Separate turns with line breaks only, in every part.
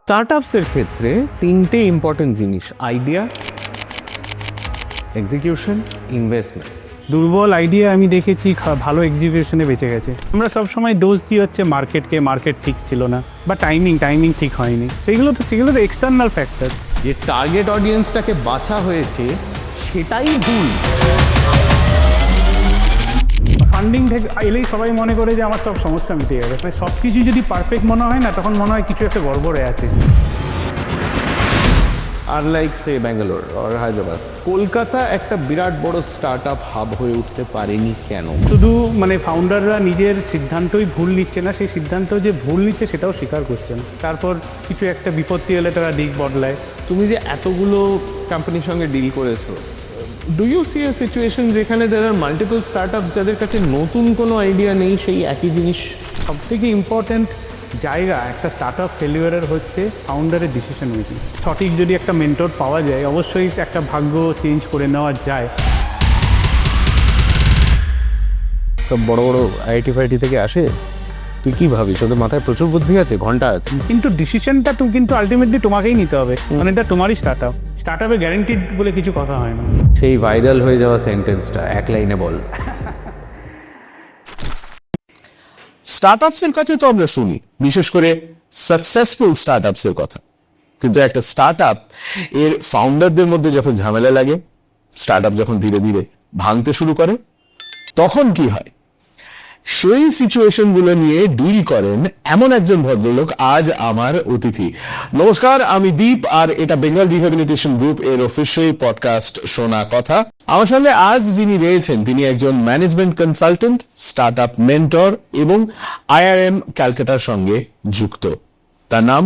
স্টার্টআপসের ক্ষেত্রে তিনটে ইম্পর্টেন্ট জিনিস: আইডিয়া, এক্সিকিউশন, ইনভেস্টমেন্ট।
দুর্বল আইডিয়া আমি দেখেছি ভালো এক্সিকিউশনে বেঁচে গেছে। আমরা সবসময় দোষ দিই হচ্ছে মার্কেটকে, মার্কেট ঠিক ছিল না বা টাইমিং ঠিক হয়নি। সেগুলো তো এক্সটার্নাল ফ্যাক্টর।
যে টার্গেট অডিয়েন্সটাকে বাছা হয়েছে সেটাই ভুল।
ফান্ডিং থেকে এলেই সবাই মনে করে যে আমার সব সমস্যা মিটে যাবে। সব কিছু যদি পারফেক্ট মনে হয় না, তখন মনে হয় কিছু একটা গড়বড়ে আছে।
আর লাইক সে ব্যাঙ্গালোর আর হায়দ্রাবাদ, কলকাতা একটা বিরাট বড় স্টার্টআপ হাব হয়ে উঠতে পারেনি কেন?
শুধু ফাউন্ডাররা নিজের সিদ্ধান্তই ভুল নিচ্ছে না, সেই সিদ্ধান্ত যে ভুল নিচ্ছে সেটাও স্বীকার করছে না। তারপর কিছু একটা বিপত্তি এলে তারা দিক বদলায়।
তুমি যে এতগুলো কোম্পানির সঙ্গে ডিল করেছো, do you see a situation যেখানে দের আর মাল্টিপল স্টার্টআপ যাদের কাছে নতুন কোনো আইডিয়া নেই, সেই একই জিনিস?
সবথেকে ইম্পর্ট্যান্ট জায়গা একটা স্টার্টআপ ফেলিওরের হচ্ছে ফাউন্ডারের ডিসিশন মেকিং। সঠিক যদি একটা মেন্টর পাওয়া যায়, অবশ্যই একটা ভাগ্য চেঞ্জ করে নেওয়া যায়।
সব বড় বড় আইআইটি ফাইটি থেকে আসে। তুই কি ভাবিস ওদের মাথায় প্রচুর বুদ্ধি আছে, ঘন্টা আছে?
কিন্তু ডিসিশনটা কিন্তু আলটিমেটলি তোমাকেই নিতে হবে, এটা তোমারই স্টার্টআপে গ্যারেন্টিড বলে কিছু কথা হয় না।
সেই ভাইরাল হয়ে যাওয়া সেন্টেন্সটা এক লাইনে বল।
স্টার্টআপসের কাছে তো আমরা শুনি বিশেষ করে সাকসেসফুল স্টার্টআপসের কথা, কিন্তু একটা স্টার্টআপ এর ফাউন্ডারদের মধ্যে যখন ঝামেলা লাগে, স্টার্টআপ যখন ধীরে ধীরে ভাঙতে শুরু করে, তখন কি হয়? সেই সিচুয়েশন গুলো নিয়ে ডিল করেন এমন একজন ভদ্রলোক আজ আমার অতিথি। নমস্কার, আমি দীপ, আর এটা বেঙ্গল রিহ্যাবিলিটেশন গ্রুপ এর অফিসিয়াল পডকাস্ট শোনা কথা। আমার সঙ্গে আজ যিনি রয়েছেন তিনি একজন ম্যানেজমেন্ট কনসালটেন্ট, স্টার্টআপ মেন্টর এবং IRM ক্যালকাটার সঙ্গে যুক্ত। তার নাম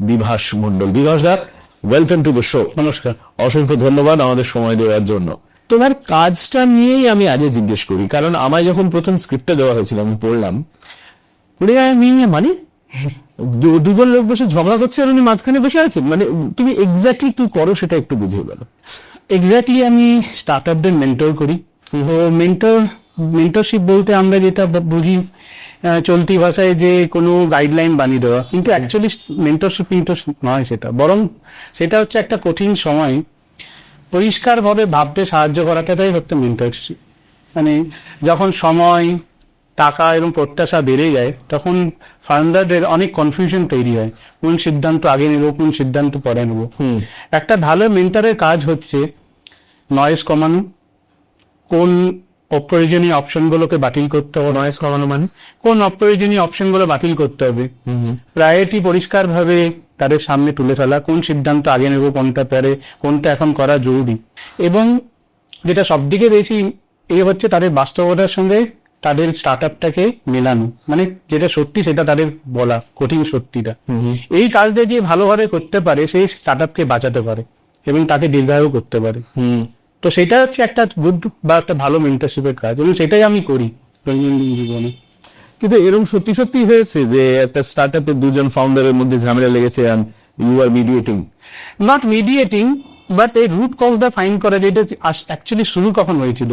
বিভাস মণ্ডল। বিভাস দা, ওয়েলকাম টু দ্য শো।
নমস্কার।
অসংখ্য ধন্যবাদ আমাদের সময় দেওয়ার জন্য। তোমার কাজটা নিয়েই আমি আগে জিজ্ঞেস করি, কারণ আমায় যখন প্রথম স্ক্রিপ্টটা দেওয়া হয়েছিল আমি পড়লাম, মানে দুজন লোক বসে ঝগড়া করছে আর উনি মাঝখানে বসে আছেন। তুমি এক্স্যাক্টলি কি করো সেটা একটু বুঝিয়ে বলো।
এক্স্যাক্টলি আমি স্টার্টআপদের মেন্টর করি। তো মেন্টরশিপ বলতে আমরা যেটা বুঝি চলতি ভাষায় যে কোনো গাইডলাইন বানিয়ে দেওয়া, কিন্তু অ্যাকচুয়ালি মেন্টরশিপ নয় সেটা, বরং সেটা হচ্ছে একটা কঠিন সময় পরিষ্কারভাবে ভাবতে সাহায্য করাটাই হচ্ছে মেন্টরশিপ। যখন সময়, টাকা এবং প্রত্যাশা বেড়ে যায়, তখন ফাউন্ডারদের অনেক কনফিউশন তৈরি হয়, কোন সিদ্ধান্ত আগে নেবো, কোন সিদ্ধান্ত পরে নেবো। একটা ভালো মেন্টরের কাজ হচ্ছে নয়েজ কমানো, কোন অপ্রয়োজনীয় অপশনগুলোকে বাতিল করতে হবে।
নয়েজ কমানো মানে
কোন অপ্রয়োজনীয় অপশনগুলো বাতিল করতে হবে, প্রায়োরিটি পরিষ্কারভাবে তাদের সামনে তুলে ফেলা, কোন সিদ্ধান্ত আগে নেব, কোনটা পরে, কোনটা এখন করা জরুরি। এবং যেটা সবদিকে বেশি হচ্ছে তাদের বাস্তবতার সঙ্গে তাদের স্টার্টআপটাকে মেলানো, যেটা সত্যি সেটা তাদের বলা, কঠিন সত্যিটা। এই কাজটা যে ভালোভাবে করতে পারে সেই স্টার্টআপকে বাঁচাতে পারে এবং তাকে দীর্ঘায়ু করতে পারে। তো সেটা হচ্ছে একটা গুড বা একটা ভালো মেন্টরশিপের কাজ, এবং সেটাই আমি করি দৈনন্দিন জীবনে।
কিন্তু এরকম সত্যি সত্যি হয়েছে যে একটা স্টার্টআপের দুজন ফাউন্ডারের মধ্যে ঝামেলা লেগেছে and you are mediating?
Not mediating, but এই রুট কজটা ফাইন্ড করা, যেটা অ্যাকচুয়ালি শুরু কখন হয়েছিল।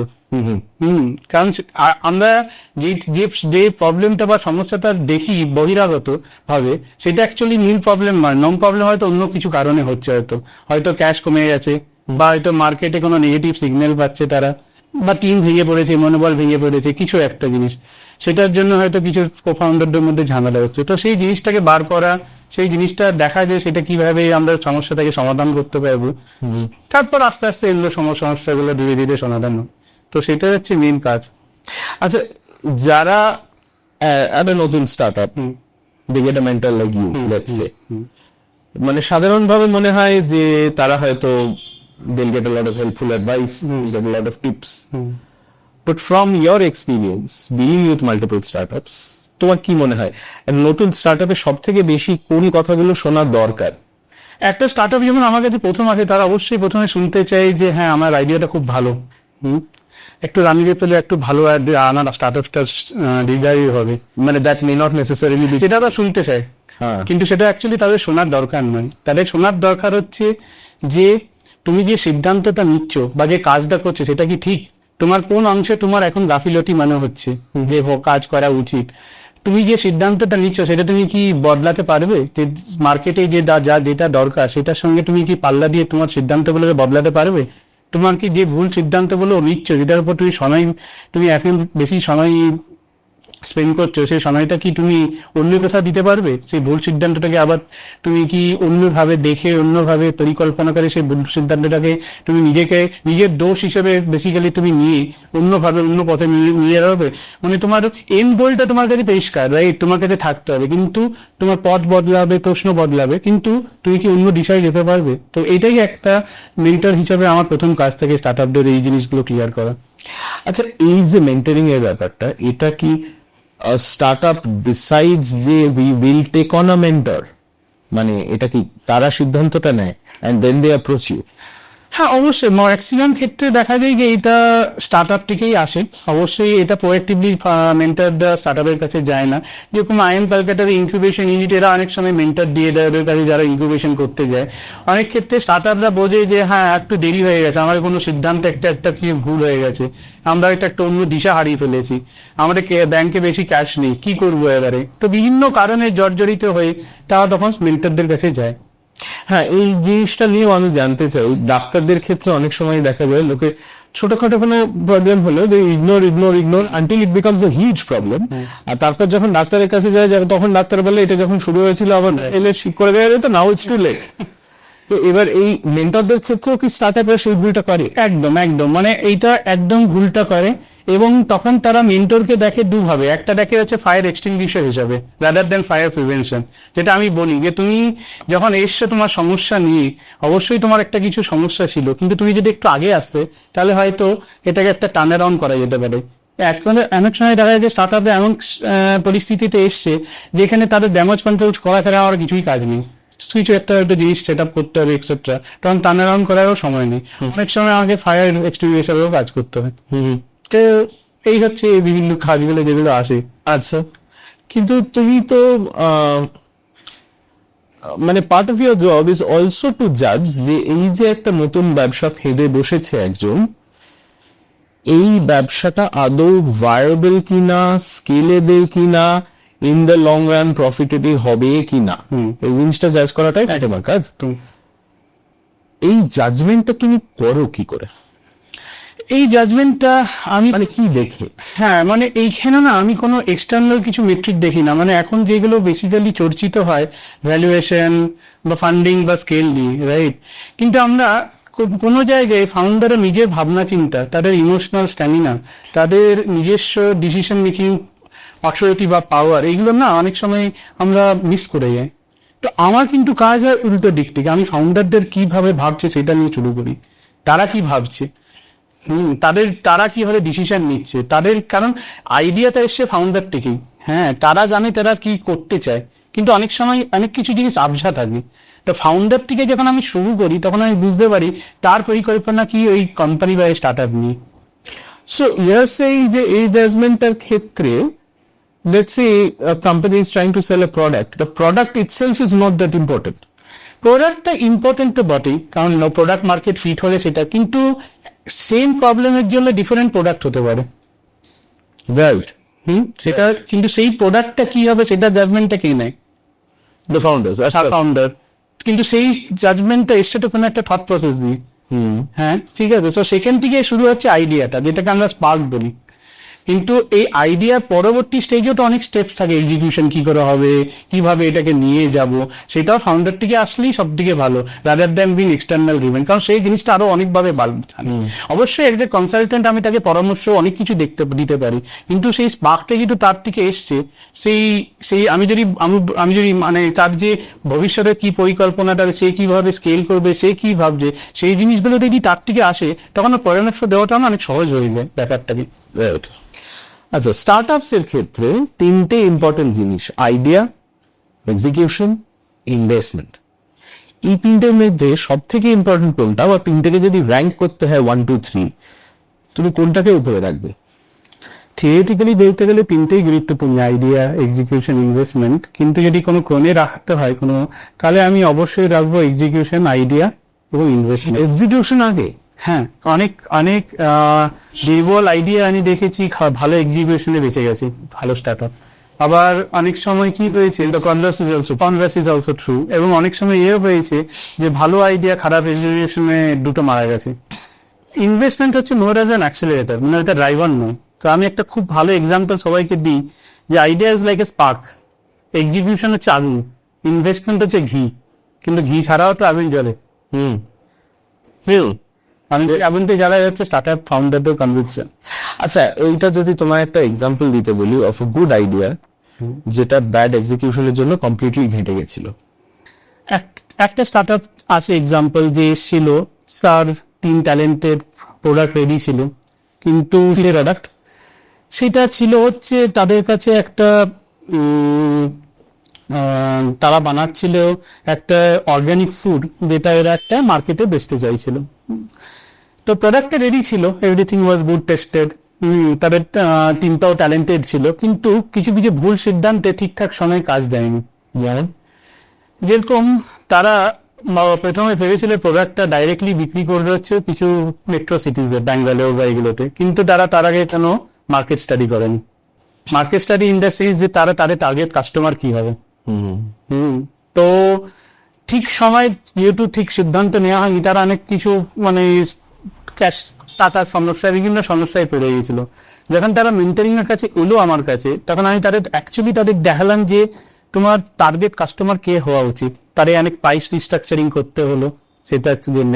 কারণ আমরা যে প্রবলেমটা বা সমস্যাটা দেখি বহিরাগত ভাবে, সেটা অ্যাকচুয়ালি নীল প্রবলেম নয়, নন প্রবলেম হয়তো অন্য কিছু কারণে হচ্ছে। হয়তো ক্যাশ কমে গেছে, বা হয়তো মার্কেটে কোনো নেগেটিভ সিগন্যাল পাচ্ছে তারা, বা টিম ভেঙে পড়েছে, মনোবল ভেঙে পড়েছে, কিছু একটা জিনিস, সেটার জন্য হয়তো কিছু কোফাউন্ডারদের মধ্যে ঝামেলা হচ্ছে। তো সেই জিনিসটাকে বার করা, সেই জিনিসটা দেখা যায় সেটা কিভাবে আমরা সমস্যাটাকে সমাধান করতে পারবো, তারপর আস্তে আস্তে এগুলো সমস্যাগুলো ধীরে ধীরে সমাধান হয়। তো সেটা হচ্ছে মেন কাজ।
আচ্ছা, যারা একটা নতুন startup, they get a mentor like you, let's say, সাধারণভাবে মনে হয় যে তারা হয়তো they'll get a lot of helpful advice, get a lot of tips. But from your experience dealing with multiple startups, তোমার কি মনে হয় নতুন স্টার্টআপে সব থেকে বেশি কোন কথাগুলো শোনা দরকার?
একটা স্টার্টআপ যেমন আমার কাছে প্রথম আসে, তারা অবশ্যই প্রথমে শুনতে চাই যে হ্যাঁ আমার আইডিয়াটা খুব ভালো, একটু রানিয়ে পেলে একটু ভালো আনার স্টার্টআপটা দীর্ঘায়ু হবে,
that may not necessarily be,
সেটা তারা শুনতে চায়। কিন্তু সেটা অ্যাকচুয়ালি তাদের শোনার দরকার নয়। তাদের শোনার দরকার হচ্ছে যে তুমি যে সিদ্ধান্তটা নিচ্ছ বা যে কাজটা করছো সেটা কি ঠিক, তোমার কোন অংশে তোমার এখন গাফিলতি মনে হচ্ছে যে কাজ করা উচিত। তুমি যে সিদ্ধান্তটা নিচ্ছ সেটা তুমি কি বদলাতে পারবে? যে মার্কেটে যে যেটা দরকার সেটার সঙ্গে তুমি কি পাল্লা দিয়ে তোমার সিদ্ধান্তগুলোকে বদলাতে পারবে? তোমার কি যে ভুল সিদ্ধান্তগুলো নিচ্ছ যেটার উপর তুমি এখন বেশি সময় স্পেন্ড করছো, সেই সময়টা কি তুমি অন্য কোথাও দিতে পারবে? সেই ভুল সিদ্ধান্তটাকে আবার তুমি কি অন্যভাবে দেখে অন্যভাবে পরিকল্পনা করে সেই ভুল সিদ্ধান্তটাকে তুমি নিজের দোষ হিসেবে বেসিক্যালি তুমি নিয়ে অন্যভাবে অন্য পথে নিয়ে যাবে? মানে তোমার এন্ড গোলটা তোমার কাছে পরিষ্কার, রাইট? তোমার কাছে থাকতে হবে, কিন্তু তোমার পথ বদলাবে, প্রশ্ন বদলাবে, কিন্তু তুমি কি অন্য দিশায় যেতে পারবে? তো এটাই একটা মেন্টর হিসাবে আমার প্রথম কাজ থেকে স্টার্ট আপদের এই জিনিসগুলো ক্লিয়ার করা।
আচ্ছা, এই যে মেন্টরিং এর ব্যাপারটা, এটা কি স্টার্টআপ ডিসাইডস যে we will take on a mentor, মানে এটা কি তারা সিদ্ধান্তটা নেয় and then they approach you?
হ্যাঁ, অবশ্যই ম্যাক্সিমাম ক্ষেত্রে দেখা যায় যে এটা স্টার্ট আপ থেকেই আসে। অবশ্যই এটা প্রোঅ্যাক্টিভলি মেন্টর স্টার্ট আপের কাছে যায় না। যেরকম আইএম ক্যালকাটার ইনকিউবেশন ইউনিট, এরা অনেক সময় মেন্টর দিয়ে দেয় ওদের কাছে যারা ইনকিউবেশন করতে যায়। অনেক ক্ষেত্রে স্টার্ট আপরা বোঝে যে হ্যাঁ একটু দেরি হয়ে গেছে, আমার কোনো সিদ্ধান্ত একটা কি ভুল হয়ে গেছে, আমরা একটা অন্য দিশা হারিয়ে ফেলেছি, আমাদের ব্যাংকে বেশি ক্যাশ নেই, কি করবো এবারে? তো বিভিন্ন কারণে জর্জরিত হয়ে তারা তখন মেন্টরদের কাছে যায়।
হ্যাঁ, এই জিনিসটা নিয়েও আমি জানতে চাই। ডাক্তারদের ক্ষেত্রে অনেক সময় দেখা যায় লোকে ছোটখাটো কোনো প্রবলেম হলো ignore until it becomes a huge problem, আর তারপর যখন ডাক্তারের কাছে যায় তখন ডাক্তার বলে এটা যখন শুরু হয়েছিল আবার এলে ঠিক করে দেওয়া যেত, নাও ইটস টু লেট। তো এবার এই মেন্টরদের ক্ষেত্রেও কি স্টার্টআপের সেই ভুলটা করে?
একদম মানে এইটা একদম ভুলটা করে, এবং তখন তারা মেন্টরকে দেখে দুভাবে। একটা দেখে হচ্ছে ফায়ার এক্সটিংগুইশার হিসাবে রাদার দেন ফায়ার প্রিভেনশন। যেটা আমি বলি যে তুমি যখন এসছো তোমার সমস্যা নিয়ে, অবশ্যই তোমার একটা কিছু সমস্যা ছিল, কিন্তু তুমি যদি একটু আগে আসতে তাহলে হয়তো এটাকে একটা টার্ন অ্যারাউন্ড করা যেতে পারে। অনেক সময় দেখা যায় যে স্টার্ট আপে এমন পরিস্থিতিতে এসছে যেখানে তাদের ড্যামেজ কন্ট্রোল করা ছাড়া আর কিছুই কাজ নেই। কিছু একটা জিনিস সেট আপ করতে হবে এক্সেট্রা, তখন টার্ন অ্যারাউন্ড করারও সময় নেই। অনেক সময় আমাকে ফায়ার এক্সটিংগুইশারেও কাজ করতে হয়। তো এই হচ্ছে বিভিন্ন কাজগুলো যেগুলো আসে।
আচ্ছা, কিন্তু তুমি তো মানে part of your job is also to জাজ যে এই যে একটা নতুন ব্যবসা ফেদে বসেছে একজন, এই ব্যবসাটা আদৌ ভায়াবল কিনা, স্কেলেবল কিনা, in the long run profitable হবে কিনা, এই জিনিসটা জাজ করাটাই তোমার কাজ। এই জাজমেন্টটা তুমি করো কি করে?
এই জাজমেন্টটা আমি
মানে কি দেখে?
হ্যাঁ, মানে এইখানে না আমি কোনো এক্সটার্নাল কিছু মেট্রিক দেখি না। মানে এখন যেগুলো বেসিক্যালি চর্চিত হয় ভ্যালুয়েশন বা ফান্ডিং বা স্কেল নিয়ে, রাইট? কিন্তু আমরা কোনো জায়গায় ফাউন্ডারের নিজের ভাবনা চিন্তা, তাদের ইমোশনাল স্ট্যামিনা, তাদের নিজস্ব ডিসিশন মেকিং অথরিটি বা পাওয়ার, এইগুলো না অনেক সময় আমরা মিস করে যাই। তো আমার কিন্তু কাজ হয় উল্টো দিক থেকে, আমি ফাউন্ডারদের কিভাবে ভাবছে সেটা নিয়ে শুরু করি। তারা কি ভাবছে, তারা কিভাবে ডিসিশন নিচ্ছে, কারণ আইডিয়াটা এসছে ফাউন্ডার থেকেই। হ্যাঁ, তারা জানে তারা কি করতে চায়, কিন্তু অনেক সময় অনেক কিছু জিনিস আবঝা থাকে। তো ফাউন্ডার থেকে যখন আমি শুরু করি তখন আমি বুঝতে পারি তার পরিকল্পনা কি ওই কোম্পানি বা স্টার্ট আপ নিয়ে।
সো ইয়ার সেই যে এই জাজমেন্টের ক্ষেত্রে, let's say a company is trying to sell a product, the product itself is not that important.
প্রোডাক্টটা ইম্পর্টেন্ট তো বটেই, কারণ প্রোডাক্ট মার্কেট ফিট হলে সেটা, কিন্তু সেম প্রবলেমের জন্য ডিফারেন্ট প্রোডাক্ট হতে পারে,
Right.
সেটা কিন্তু সেই প্রোডাক্টটা কি হবে সেটা জাজমেন্টটা কে নেয়?
The founders.
ফাউন্ডার। কিন্তু সেই জাজমেন্টটা এসছে তো কোনো একটা থট প্রসেস দিয়ে। হ্যাঁ, ঠিক আছে। তো সেখান থেকে শুরু হচ্ছে আইডিয়াটা, যেটাকে আমরা স্পার্ক বলি। কিন্তু এই আইডিয়ার পরবর্তী স্টেজেও তো অনেক স্টেপস থাকে, এক্সিকিউশন কি করে হবে, কিভাবে এটাকে নিয়ে যাব, সেটাও ফাউন্ডার থেকে আসলেই সব থেকে ভালো, rather than being external driven, কারণ সেই জিনিসটা আরো অনেকভাবে অবশ্যই এক যে কনসালটেন্ট আমি তাকে পরামর্শ অনেক কিছু দিতে পারি, কিন্তু সেই স্পার্কটা যেহেতু তার থেকে এসছে, সেই আমি যদি মানে তার যে ভবিষ্যতে কি পরিকল্পনাটা, সে কিভাবে স্কেল করবে, সে কি ভাবছে, সেই জিনিসগুলো যদি তার থেকে আসে, তখন পরামর্শ দেওয়াটা অনেক সহজ হয়ে যায় ব্যাপারটাকে।
আচ্ছা, স্টার্টআপস এর ক্ষেত্রে তিনটে ইম্পর্টেন্ট জিনিস: আইডিয়া, এক্সিকিউশন, ইনভেস্টমেন্ট। এই তিনটের মধ্যে সব থেকে ইম্পর্টেন্ট কোনটা, বা তিনটেকে যদি র্যাঙ্ক করতে হয় 1 2 3, তুমি কোনটাকে উপরে রাখবে?
থিওরিটিক্যালি বলতে গেলে তিনটেই গুরুত্বপূর্ণ, আইডিয়া, এক্সিকিউশন, ইনভেস্টমেন্ট। কিন্তু যদি কোনো ক্রমে রাখতে হয় তাহলে আমি অবশ্যই রাখবো এক্সিকিউশন, আইডিয়া এবং ইনভেস্টমেন্ট।
এক্সিকিউশন আগে?
হ্যাঁ, অনেক দুর্বল আইডিয়া আমি দেখেছি ভালো এক্সিকিউশনে বেঁচে গেছে ভালো স্টার্ট আপ। আবার অনেক সময় কি হয়েছে, কনভার্স ইজ অলসো ট্রু, এবং অনেক সময় এও হয়েছে যে ভালো আইডিয়া খারাপ এক্সিকিউশনে দুটো মারা গেছে। ইনভেস্টমেন্ট হচ্ছে মোর অ্যাজ অ্যান অ্যাক্সেলারেটর, মানে এটা ড্রাইভার নয়। তো আমি একটা খুব ভালো এক্সাম্পল সবাইকে দিই যে idea is like a spark, execution হচ্ছে আগুন, ইনভেস্টমেন্ট হচ্ছে ঘি, কিন্তু ঘি ছাড়াও তো আগুন জ্বলে। আগুনতে জ্বালা যাচ্ছে স্টার্ট আপ ফাউন্ডারদের কনভিকশন।
আচ্ছা, এইটা যদি তোমার একটা এক্সাম্পল দিতে বলি অফ এ গুড আইডিয়া যেটা ব্যাড এক্সিকিউশনের জন্য কমপ্লিটলি ঘেঁটে গেছিল।
একটা স্টার্ট আপ আছে এক্সাম্পল, যে এসেছিল তার 3 ট্যালেন্টেড প্রোডাক্ট রেডি ছিল, কিন্তু প্রোডাক্ট সেটা ছিল হচ্ছে তাদের কাছে একটা তারা বানাচ্ছিল একটা অর্গানিক ফুড, যেটা এরা একটা মার্কেটে বেচতে চাইছিল। তো প্রোডাক্টটা রেডি ছিল, এভরিথিং ওয়াজ গুড টেস্টেড, তাদের টিমটাও ট্যালেন্টেড ছিল, কিন্তু কিছু কিছু ভুল সিদ্ধান্তে ঠিকঠাক সময় কাজ দেয়নি। যেরকম তারা প্রথমে ভেবেছিল প্রোডাক্টটা ডাইরেক্টলি বিক্রি করবে হচ্ছে কিছু মেট্রো সিটিজে, ব্যাঙ্গালোর বা এগুলোতে, কিন্তু তার আগে কেন মার্কেট স্টাডি করেনি। মার্কেট স্টাডি ইন্ডাস্ট্রিজ যে তাদের টার্গেট কাস্টমার কি হবে। তো ঠিক সময় যেহেতু ঠিক সিদ্ধান্ত নেওয়া হয়নি, তারা অনেক কিছু মানে ক্যাশ টাকার সমস্যা, বিভিন্ন সমস্যায় পড়ে গিয়েছিল। যখন তারা মেন্টারিং এর কাছে এলো আমার কাছে, তখন আমি তাদের দেখালাম যে তোমার টার্গেট কাস্টমার কে হওয়া উচিত। তারে অনেক প্রাইস রিস্ট্রাকচারিং করতে হলো সেটার জন্য,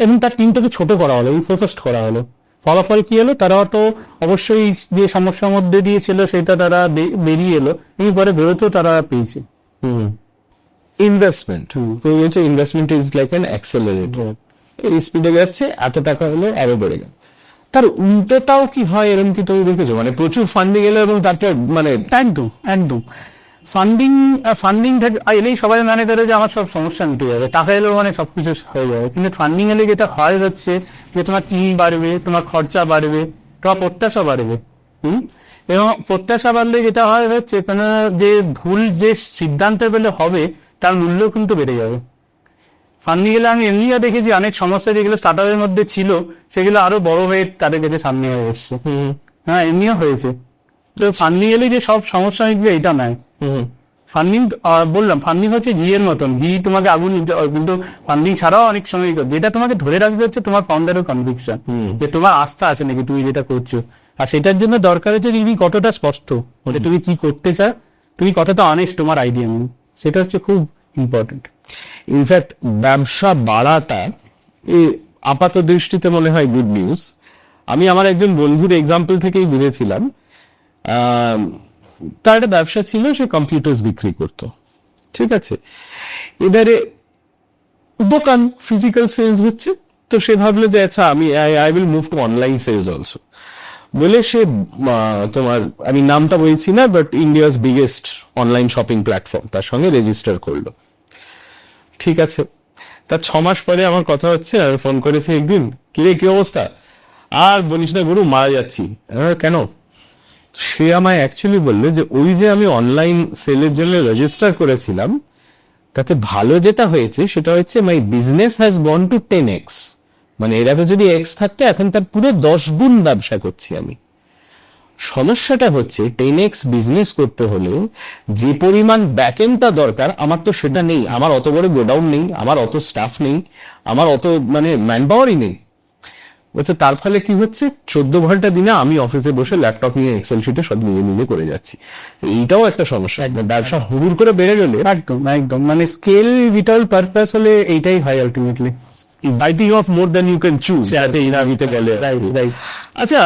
এবং তার টিমটাকে ছোট করা হলো এবং ফোকাসড করা হলো। ফলাফল কি হলো, তারা তো অবশ্যই যে সমস্যার মধ্যে দিয়েছিল সেটা তারা বেরিয়ে এলো, এরপরে বেরোতেও তারা পেয়েছে।
ইনভেস্টমেন্ট, তুমি বলছো investment is like an accelerator, এই স্পিডে যাচ্ছে, এত টাকা হলে আরো বেড়ে গেল। তার উল্টোটাও কি হয়, এরকম কি তুমি দেখেছো? মানে প্রচুর ফান্ডিং এলো এবং তারপর মানে
একদম ফান্ডিং এলেই সবাই মানে করে যে আমার সব সমস্যা মিটে যাবে, টাকা এলেও মানে সবকিছু হয়ে যাবে। কিন্তু ফান্ডিং এলে যেটা হয় হচ্ছে যে তোমার টিম বাড়বে, তোমার খরচা বাড়বে, তোমার প্রত্যাশা বাড়বে। এবং প্রত্যাশা বাড়লে যেটা হয় হচ্ছে কোনো যে ভুল যে সিদ্ধান্ত পেলে হবে তার মূল্য কিন্তু বেড়ে যাবে। ফান্ডিং এলে আমি এমনিও দেখেছি অনেক সমস্যা যেগুলো স্টার্টআপের মধ্যে ছিল সেগুলো আরো বড় হয়ে তাদের কাছে সামনে হয়ে এসছে। হ্যাঁ, এমনিও হয়েছে। তো ফান্ডিং এলে যে সব সমস্যা মিটবে এটা নয়। ফান্ডিং বললাম, ফান্ডিং হচ্ছে ঘিয়ের মতন, ঘি তোমাকে আগুন, কিন্তু ফান্ডিং ছাড়াও অনেক সময় যেটা তোমাকে ধরে রাখবে হচ্ছে তোমার ফাউন্ডারের কনভিকশন, যে তোমার আস্থা আছে নাকি তুমি যেটা করছো। আর সেটার জন্য দরকার হচ্ছে তুমি কতটা স্পষ্ট, যে তুমি কি করতে চাও, তুমি কতটা অনেস্ট তোমার আইডিয়া নিয়ে, সেটা হচ্ছে খুব ইম্পর্টেন্ট।
ইনফ্যাক্ট ব্যবসা বাড়াটা আপাত দৃষ্টিতে মনে হয় গুড নিউজ। আমি আমার একজন বন্ধুর এক্সাম্পল থেকেই বুঝেছিলাম। তার একটা ব্যবসা ছিল, সে কম্পিউটার্স বিক্রি করতো, ঠিক আছে। এবারে দোকান ফিজিক্যাল সেলস হচ্ছে, তো সে ভাবলো যে আচ্ছা আমি I will move to online sales also বলে সে তোমার, আমি নামটা বলছি না, but India's biggest online shopping platform, তার সঙ্গে রেজিস্টার করলো। ঠিক আছে, তার 6 মাস পরে আমার কথা হচ্ছে, আমি ফোন করেছি একদিন, কিরে কি অবস্থা? আর বলিস না গুরু, মারা যাচ্ছি। কেন? সে আমায় অ্যাকচুয়ালি বললো যে ওই যে আমি অনলাইন সেলের জন্য রেজিস্টার করেছিলাম, তাতে ভালো যেটা হয়েছে সেটা হচ্ছে my business has gone to 10x, মানে এর আগে যদি x থাকতো এখন তার পুরো 10 গুণ ব্যবসা করছি আমি। সমস্যাটা হচ্ছে 10x বিজনেস করতে হলে যে পরিমাণ ব্যাকএন্ডটা দরকার আমার তো সেটা নেই, আমার অত বড় গোডাউন নেই, আমার অত স্টাফ নেই, আমার অত মানে ম্যান পাওয়ারই নেই। বলছে তার ফলে কি হচ্ছে, 14 ঘন্টা দিনে আমি অফিসে বসে ল্যাপটপ নিয়ে এক্সেল শিটে সব নিজে করে যাচ্ছি। এইটাও একটা সমস্যা, ব্যবসা হুড় করে বেড়ে গেলে।
একদম মানে স্কেল ভিটাল পারপাস হলে এইটাই হয় ultimately,
biting off more than you can chew দিতে গেলে। আচ্ছা,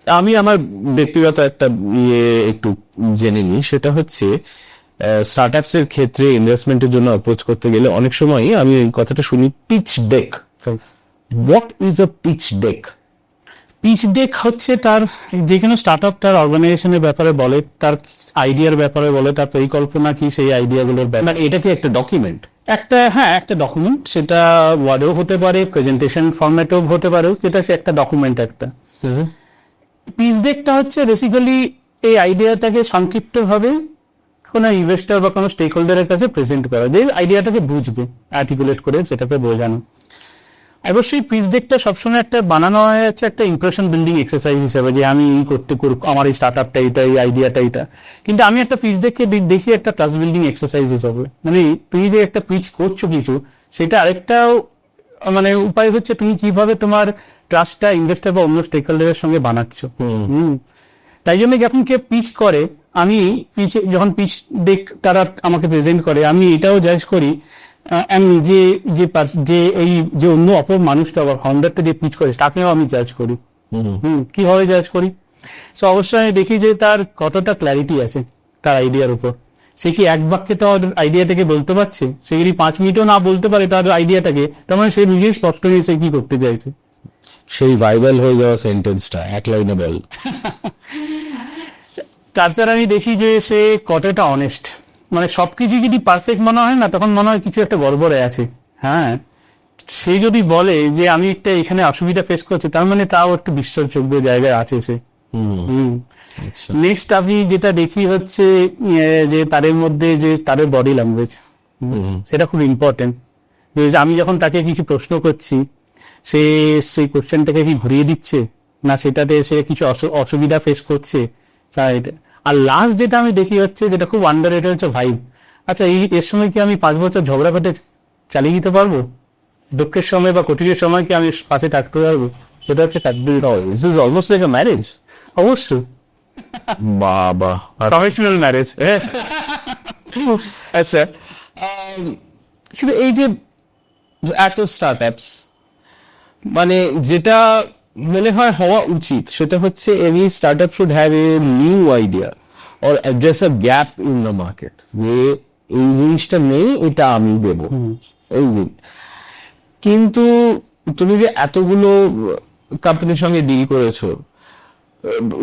আমি আমার ব্যক্তিগত একটা একটু জেনে নিই, সেটা হচ্ছে স্টার্টআপস এর ক্ষেত্রে ইনভেস্টমেন্টের জন্য অ্যাপ্রোচ করতে গেলে অনেক সময় আমি এই কথাটা শুনি, pitch deck. What is a pitch deck?
Pitch deck হচ্ছে তার যে কোনো স্টার্টআপ তার অর্গানাইজেশনের ব্যাপারে বলে, তার আইডিয়ার ব্যাপারে বলে, তার পরিকল্পনা কি সেই আইডিয়াগুলোর ব্যাপারে।
এটা কি একটা ডকুমেন্ট?
একটা ডকুমেন্ট, সেটা ওয়ার্ডেও হতে পারে, প্রেজেন্টেশন ফরম্যাটেও হতে পারে, যেটা সে একটা ডকুমেন্ট একটা। পিচ ডেকটা হচ্ছে বেসিক্যালি এই আইডিয়াটাকে সংক্ষিপ্তভাবে কোনো ইনভেস্টর বা কোনো স্টেক হোল্ডারের কাছে প্রেজেন্ট করা, যে আইডিয়াটাকে বুঝবে, আর্টিকুলেট করে সেটাকে বোঝানো। অবশ্যই পিচ ডেকটা সবসময় একটা বানানো হয়েছে একটা ইমপ্রেশন বিল্ডিং এক্সারসাইজ হিসেবে, যে আমি এই করতে আমার এই স্টার্ট আপটা এটা, এই আইডিয়াটা এটা। কিন্তু আমি একটা পিচ ডেককে দেখি একটা ট্রাস্ট বিল্ডিং এক্সারসাইজ হিসেবে। মানে তুমি যে একটা পিচ করছো কিছু, সেটা আরেকটাও মানে উপায় হচ্ছে তুমি কিভাবে তোমার ট্রাস্টটা ইনভেস্টর বা অন্য স্টেক হোল্ডারের সঙ্গে বানাচ্ছ। তাই জন্য যখন কেউ পিচ করে, আমি যখন পিচ ডেক তারা আমাকে প্রেজেন্ট করে, আমি এটাও জাজ করি, আমি যে এই যে অন্য অপর মানুষটা বা ফাউন্ডারটা যে পিচ করে তাকেও আমি জাজ করি। কিভাবে জাজ করি? সো অবশ্যই আমি দেখি যে তার কতটা ক্ল্যারিটি আছে তার আইডিয়ার উপর। সে কি এক বাক্যে তার আইডিয়াটাকে বলতে পারছে? সে যদি 5 মিনিটও না বলতে পারে তার আইডিয়াটাকে, তার মানে সে নিজেই স্পষ্ট নিয়ে সে কি করতে চাইছে।
সেই ভাইরাল হয়ে যাওয়া সেন্টেন্সটা এক লাইনে বল।
তারপর আমি দেখি যে সে কতটা অনেস্ট। মানে সবকিছু যদি পারফেক্ট মনে হয় না, তখন মনে হয় কিছু একটা গড়বড়ে আছে। হ্যাঁ, সে যদি বলে যে আমি একটা এখানে অসুবিধা ফেস করছি, তার মানে তাও একটু বিশ্বাসযোগ্য জায়গায় আছে সে। নেক্সট আমি যেটা দেখি হচ্ছে যে তাদের মধ্যে যে তাদের বডি ল্যাঙ্গুয়েজ, সেটা খুব ইম্পর্টেন্ট। আমি যখন তাকে কিছু প্রশ্ন করছি, সে সেই কোশ্চেনটাকে কি ঘুরিয়ে দিচ্ছে, না সেটাতে সে কিছু অসুবিধা ফেস করছে। আর লাস্ট যেটা আমি দেখি হচ্ছে, যেটা খুব আন্ডাররেটেড হচ্ছে ভাইব। আচ্ছা, এর সময় কি আমি 5 বছর ঝগড়া কাটে চালিয়ে দিতে পারবো? দুঃখের সময় বা কঠিনের সময় কি আমি পাশে থাকতে পারবো? সেটা হচ্ছে
অলমোস্ট লাইক আ ম্যারেজ।
অবশ্যই
বাবা,
প্রফেশনাল ম্যারেজ।
আচ্ছা, কিন্তু এই যে এত স্টার্টআপস, মানে যেটা মনে হয় হওয়া উচিত সেটা হচ্ছে every startup should have a new idea or address a gap in the market, যে এই জিনিসটা নেই, এটা আমি দেব এই জিনিস। কিন্তু তুমি যে এতগুলো কোম্পানির সঙ্গে ডিল করেছো,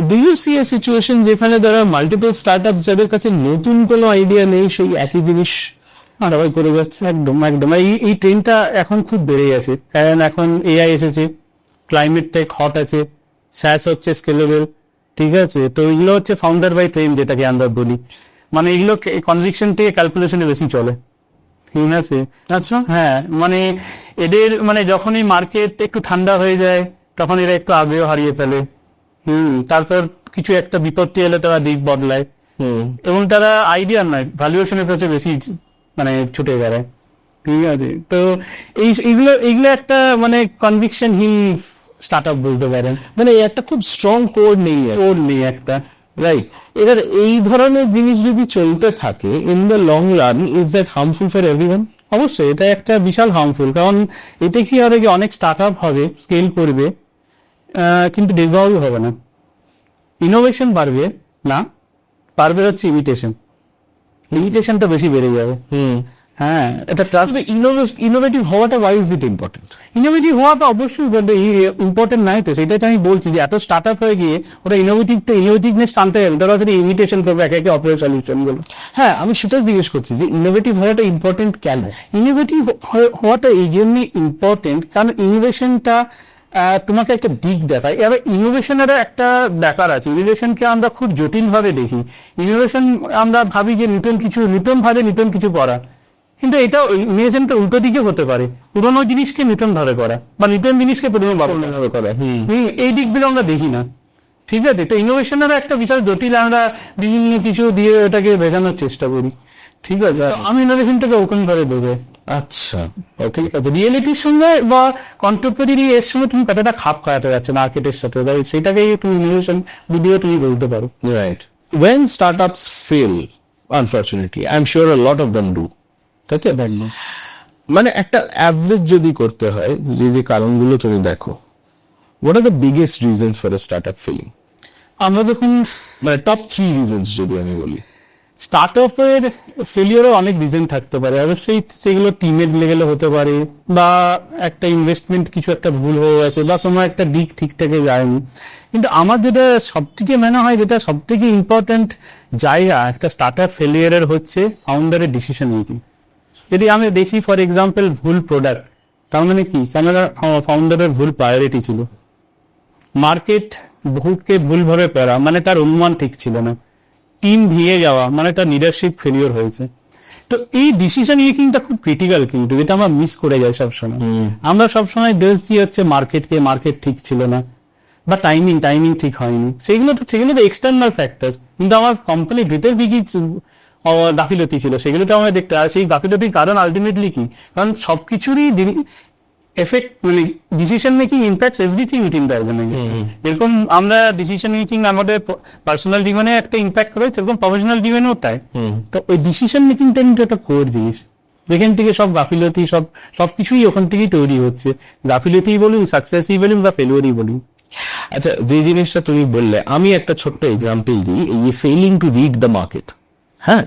do you see a situation যেখানে there are multiple startups যাদের কাছে নতুন কোনো আইডিয়া নেই, সেই একই জিনিস সবাই করে যাচ্ছে?
একদম একদম, এই ট্রেনটা এখন খুব বেড়ে গেছে, কারণ এখন এআই এসেছে, ক্লাইমেট টেক হট আছে, স্যাস হচ্ছে স্কেলেবল, ঠিক আছে? তো এগুলো হচ্ছে ফাউন্ডার বাই ট্রেন, যেটাকে আমরা বলি। মানে এগুলো কনভিকশন থেকে ক্যালকুলেশনে বেশি চলে, ঠিক আছে?
আচ্ছা,
হ্যাঁ, মানে এদের মানে যখনই মার্কেট একটু ঠান্ডা হয়ে যায়, তখন এরা একটু আগেও হারিয়ে ফেলে। তারপর কিছু একটা বিপত্তি এলে তারা দিক বদলায়, এবং তারা আইডিয়া নয় ভ্যালুয়েশনের কাছে বেশি মানে ছুটে বেড়ায়, ঠিক আছে? তো এইগুলো একটা মানে কনভিকশনহীন স্টার্টআপ বলতে পারেন।
মানে একটা খুব স্ট্রং কোর নেই
একটা,
রাইট? এবার এই ধরনের জিনিস যদি চলতে থাকে in the long run, is that harmful for everyone?
অবশ্যই এটা একটা বিশাল হার্মফুল। কারণ এতে কি হবে, কি অনেক স্টার্টআপ হবে, স্কেল করবে, কিন্তু দীর্ঘায়ু হবে না। ইনোভেশন বাড়বে না, পারবে হচ্ছে ইমিটেশনটা বেশি বেড়ে যাবে। হ্যাঁ, এটা
ইনোভেটিভ হওয়াটা why is it important?
Innovative হওয়াটা অবশ্যই ইম্পর্টেন্ট নয় তো, সেটাই তো আমি বলছি যে এত স্টার্টআপ হয়ে গিয়ে ওরা ইনোভেটিভনেস টানতে গেলে তারা সেটা ইমিটেশন করবে একে একে অপারেট সলিউশন গুলো।
হ্যাঁ, আমি সেটা জিজ্ঞেস করছি যে ইনোভেটিভ হওয়াটা ইম্পর্টেন্ট কেন?
ইনোভেটিভ হওয়াটা এই জন্যই ইম্পর্টেন্ট কারণ ইনোভেশনটা তোমাকে একটা দিক দেখায়। এবার ইনোভেশনের একটা ব্যাপার আছে, ইনোভেশনকে আমরা খুব জটিল ভাবে দেখি। ইনোভেশন আমরা ভাবি যে নতুন কিছু করা, কিন্তু এটা ইনোভেশনটা উল্টো দিকে হতে পারে, পুরোনো জিনিসকে নতুন ভাবে করা বা নতুন জিনিসকে পুরোনো ভাবে করা। এই দিকগুলো আমরা দেখি না, ঠিক আছে? তো ইনোভেশনের একটা বিশাল জটিল, আমরা বিভিন্ন কিছু দিয়ে এটাকে বোঝানোর চেষ্টা করি, ঠিক আছে? আমি ইনোভেশনটাকে ওরকম ভাবে বোঝাই।
আচ্ছা,
ঠিক আছে, রিয়েলিটির সঙ্গে বা কন্টেম্পোরারি এর সঙ্গে তুমি কতটা খাপ খাওয়াতে যাচ্ছে মার্কেটের সাথে, সেটাকেই তুমি ইনোভেশন ভিডিও তুমি বলতে পারো।
Right. When startups fail, unfortunately, I'm sure a lot of them do. তাই তো? মানে একটা অ্যাভারেজ যদি করতে হয়, যে কারণগুলো তুমি দেখো, what are the biggest reasons for a startup failing?
আমরা দেখুন
মানে টপ 3 reasons যদি আমি বলি।
স্টার্টআপের ফেলিওরও অনেক রিজন থাকতে পারে, অবশ্যই সেগুলো টিমের লেভেলে হতে পারে, বা একটা ইনভেস্টমেন্ট কিছু একটা ভুল হয়ে গেছে, বা সময় একটা দিক ঠিকঠাক যায়নি। কিন্তু আমার যেটা সবথেকে মনে হয়, যেটা সবথেকে ইম্পর্টেন্ট জায়গা একটা স্টার্টআপ ফেলিয়ারের হচ্ছে ফাউন্ডারের ডিসিশন মেকিং। যদি আমি দেখি ফর এক্সাম্পল ভুল প্রোডাক্ট, তার মানে কি ফাউন্ডারের ভুল প্রায়োরিটি ছিল, মার্কেট বহুকে ভুলভাবে পেরা মানে তার অনুমান ঠিক ছিল না, টিম ভেঙে যাওয়া মানে তার লিডারশিপ ফেলিওর হয়েছে। তো এই ডিসিশন মেকিংটা খুব ক্রিটিক্যাল, কিন্তু এটা আমরা মিস করে যাই সবসময়। আমরা সবসময় দোষ দিয়ে হচ্ছে মার্কেটকে, মার্কেট ঠিক ছিল না বা টাইমিং ঠিক হয়নি, সেগুলো তো এক্সটার্নাল ফ্যাক্টর, কিন্তু আমার কোম্পানির ভিতর কি গাফিলতি ছিল সেগুলো তো আমায় দেখতে। আর সেই গাফিলতির কারণ আলটিমেটলি কি, কারণ সবকিছুরই এফেক্ট, মানে decision making impacts everything within the organisation. যেরকম আমরা ডিসিশন মেকিং আমাদের পার্সোনাল জীবনে একটা ইম্প্যাক্ট করে, সেরকম প্রফেশনাল জীবনেও তাই। তো ওই ডিসিশন মেকিংটা কিন্তু একটা কোর জিনিস, যেখান থেকে সব গাফিলতি সবকিছুই ওখান থেকেই তৈরি হচ্ছে। গাফিলতি বলুন, সাকসেসই বলুন বা ফেলিওরই বলুন।
আচ্ছা, যে জিনিসটা তুমি বললে, আমি একটা ছোট্ট এক্সাম্পল দিই, এই failing to read the market. হ্যাঁ,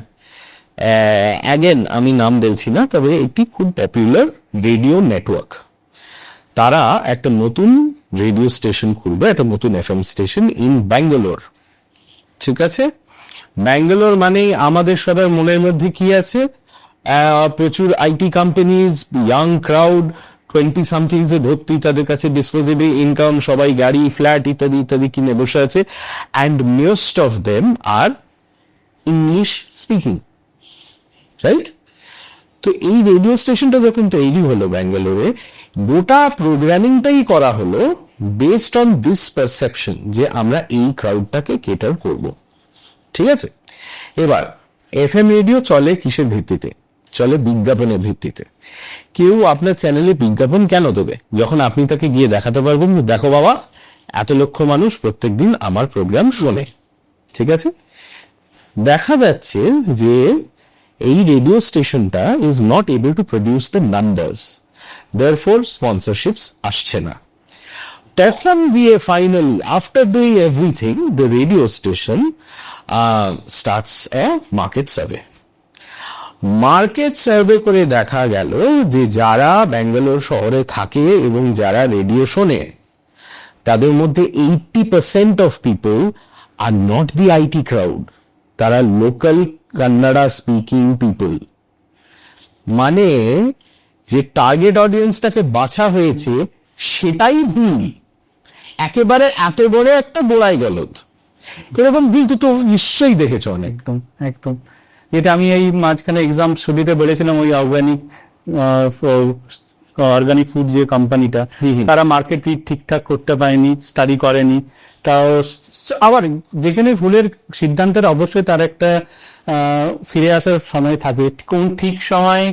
অ্যাগেন আমি নাম বলছি না, তবে একটি খুব পপুলার রেডিও নেটওয়ার্ক, তারা একটা নতুন রেডিও স্টেশন খুলবে, একটা নতুন এফএম স্টেশন ইন ব্যাঙ্গালোর। ঠিক আছে, ব্যাঙ্গালোর মানে আমাদের সবার মনের মধ্যে কি আছে, প্রচুর IT companies, young crowd, 20 somethings এ ভর্তি, তাদের কাছে ডিসপোজেবল ইনকাম, সবাই গাড়ি, ফ্ল্যাট ইত্যাদি ইত্যাদি কিনে বসে আছে, and most of them are English speaking, right? তো এই রেডিও স্টেশনটা যখন তৈরি হলো ব্যাঙ্গালোরে, গোটা প্রোগ্রামিংটাই করা হলো বেসড অন দিস পারসেপশন যে আমরা এই ক্রাউডটাকে কেটার করব। ঠিক আছে, এবার এফএম রেডিও চলে কিসের ভিত্তিতে? চলে বিজ্ঞাপনের ভিত্তিতে। কেউ আপনার চ্যানেলে বিজ্ঞাপন কেন দেবে, যখন আপনি তাকে গিয়ে দেখাতে পারবেন, দেখো বাবা, এত লক্ষ মানুষ প্রত্যেকদিন আমার প্রোগ্রাম শোনে। ঠিক আছে, দেখা যাচ্ছে যে এই রেডিও স্টেশনটা is not able to produce the numbers, therefore sponsorships আসছে না। তখন দিয়ে finally, after doing everything, the radio station starts a market survey. Market survey করে দেখা গেল যে যারা ব্যাঙ্গালোর শহরে থাকে এবং যারা রেডিও শোনে, তাদের মধ্যে 80% of people are not the IT crowd, তারা লোকাল কান্নাডা স্পিকিং পিপল। মানে যে টার্গেট অডিয়েন্সটাকে বাছা হয়েছে সেটাই ভুল, একেবারে এত বড় একটা বোড়াই গলত। এরকম ভুল তো নিশ্চয়ই দেখেছ অনেক।
একদম একদম, যেটা আমি এই মাঝখানে এক্সাম শুরুতে বলেছিলাম, ওই অর্গানিক ফুড যে কোম্পানিটা, তারা মার্কেট রিড ঠিকঠাক করতে পারেনি, স্টাডি করেনি। তাও আবার যেখানে ভুলের সিদ্ধান্তের অবশ্যই তার একটা ফিরে আসার সময় থাকে, কোন ঠিক সময়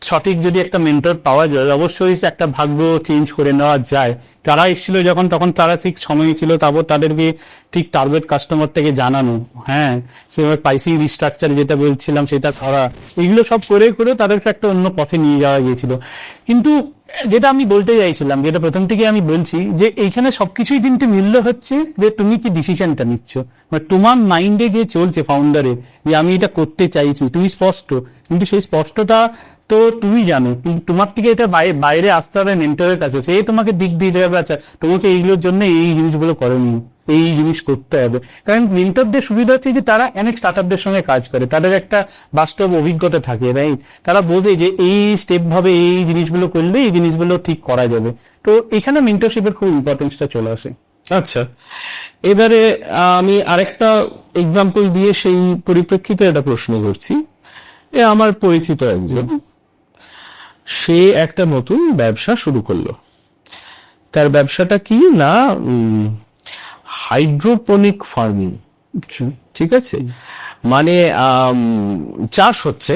সঠিক যদি একটা মেন্টর পাওয়া যায়, অবশ্যই একটা ভাগ্য চেঞ্জ করে নেওয়া যায়। তারা এসেছিল যখন, তখন তারা ঠিক সময় ছিল, তারপর তাদেরকে ঠিক টার্গেট কাস্টমারটাকে জানানো, হ্যাঁ, সেভাবে প্রাইসিং রিস্ট্রাকচার যেটা বলছিলাম সেটা করা, এগুলো সব করে তাদেরকে একটা অন্য পথে নিয়ে যাওয়া গিয়েছিল। কিন্তু যেটা আমি বলতে চাইছিলাম, যেটা প্রথম থেকে আমি বলছি, যে এইখানে সবকিছুই কিন্তু মিললে হচ্ছে যে তুমি কি ডিসিশনটা নিচ্ছ, মানে তোমার মাইন্ডে যে চলছে ফাউন্ডারে যে আমি এটা করতে চাইছি, তুমি স্পষ্ট, কিন্তু সেই স্পষ্টতা তো তুমি জানো, কিন্তু তোমার থেকে এটা বাইরে আসতে হবে মেন্টরের কাছে, সে তোমাকে দিক দিয়ে যাবে, আচ্ছা তোমাকে এইগুলোর জন্য এই জিনিসগুলো করনি, এই জিনিস করতে হবে। কারণ মেন্টরদের সুবিধা হচ্ছে যে তারা অনেক স্টার্টআপদের সঙ্গে কাজ করে, তাদের একটা বাস্তব অভিজ্ঞতা থাকে, রাইট? তারা বোঝে যে এই স্টেপ ভাবে এই জিনিসগুলো করলে এই জিনিসগুলো ঠিক করা যাবে। তো এখানে মেন্টরশিপের খুব ইম্পর্টেন্সটা চলে আসে।
আচ্ছা, এবারে আমি আরেকটা এক্সাম্পল দিয়ে সেই পরিপ্রেক্ষিতে একটা প্রশ্ন করছি। আমার পরিচিত একজন, সে একটা নতুন ব্যবসা শুরু করলো। তার ব্যবসাটা কি না, হাইড্রোপনিক ফার্মিং। ঠিক আছে, মানে চাষ হচ্ছে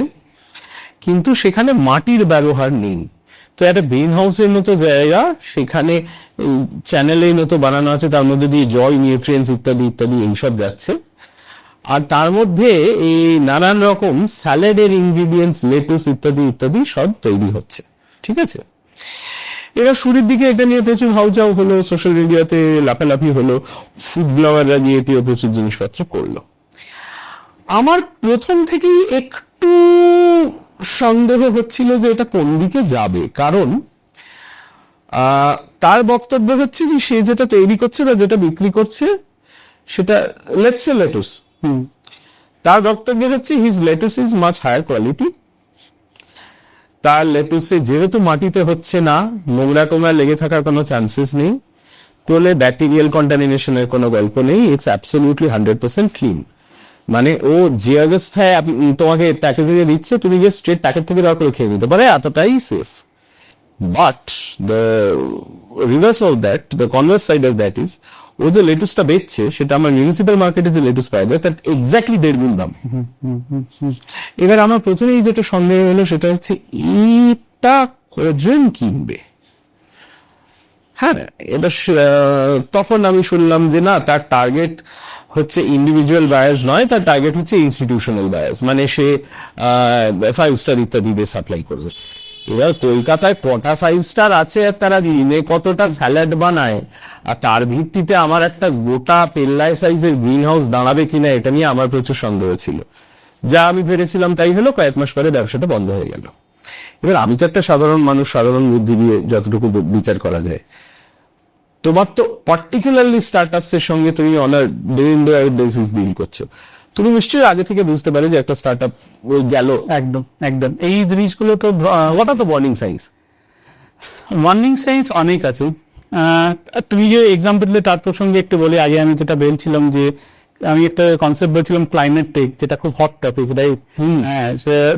কিন্তু সেখানে মাটির ব্যবহার নেই। তো একটা গ্রিন হাউসের মতো জায়গা, সেখানে চ্যানেলের মতো বানানো আছে, তার মধ্যে দিয়ে জল, নিউট্রিয়েন্টস ইত্যাদি ইত্যাদি এইসব যাচ্ছে। আর তার মধ্যে এই নানান রকম স্যালাডের ইনগ্রিডিয়েন্টস, লেটুস ইত্যাদি ইত্যাদি সব তৈরি হচ্ছে। ঠিক আছে, এরা শুরুর দিকে এটা নিয়ে প্রচুর হাউচাউ হলো, সোশ্যাল মিডিয়াতে লাফালাফি হলো, ফুড ব্লগাররা গিয়ে প্রচুর জিনিসপত্র করলো। আমার প্রথম থেকেই একটু সন্দেহ হচ্ছিল যে এটা কোন দিকে যাবে, কারণ তার বক্তব্য হচ্ছে যে সে যেটা তৈরি করছে বা যেটা বিক্রি করছে সেটা লেটস সে লেটুস। তার বক্তব্য হচ্ছে his lettuce is much higher quality. তার লেটুসে যেহেতু মাটিতে হচ্ছে না, নোংরা টোংরা লেগে থাকার কোনো চান্সেস নেই, কোলে ব্যাকটেরিয়াল কন্টামিনেশনের কোনো গল্প নেই, ইটস অ্যাবসলিউটলি 100% ক্লিন। মানে ও যে অবস্থায় তোমাকে তাকে থেকে দিচ্ছে, তুমি যে স্ট্রেট তাকে থেকে দরকার করে খেয়ে নিতে পারে, এতটাই safe. But the reverse of that, the converse side of that is, ও যে লেটুসটা বেচছে সেটা আমার মিউনিসিপ্যাল মার্কেটে যে লেটুস পাওয়া যায় তার এক্স্যাক্টলি 1.5 গুণ দাম। এবার আমার প্রথমেই যেটা সন্দেহ হলো সেটা হচ্ছে এটা কজন কিনবে। হ্যাঁ, এটা তখন আমি শুনলাম যে না, তার টার্গেট হচ্ছে ইন্ডিভিজুয়াল বায়ার্স নয়, তার টার্গেট হচ্ছে ইনস্টিটিউশনাল বায়ার্স, মানে সে 5 স্টার ইত্যাদি দিয়ে সাপ্লাই করবে। এবার কলকাতায় কটা 5 স্টার আছে আর তারা দিনে কতটা স্যালাড বানায়, আর তার ভিত্তিতে আমার একটা গোটা পেল্লাই সাইজের গ্রিন হাউস দাঁড়াবে কিনা এটা নিয়ে আমার প্রচুর সন্দেহ ছিল। যা আমি ভেবেছিলাম তাই হলো, কয়েক মাস পরে ব্যবসাটা বন্ধ হয়ে গেল। এবার আমি তো একটা সাধারণ মানুষ, সাধারণ বুদ্ধি দিয়ে যতটুকু বিচার করা যায়, তোমার তো পার্টিকুলারলি স্টার্টআপস এর সঙ্গে তুমি on a day in day out basis deal করছো, তুমি নিশ্চয়ই আগে থেকে বুঝতে পারো যে একটা স্টার্টআপ ওই গেল।
একদম একদম, এই জিনিসগুলো তো
what are the warning science?
Warning science অনেক আছে। তুমি যে এক্সাম্পল দিলে তার প্রসঙ্গে একটু বলি। আগে আমি যেটা বলছিলাম যে আমি একটা কনসেপ্ট বলছিলাম ক্লাইমেট টেক, যেটা খুব হট টপিক, রাইট? হ্যাঁ,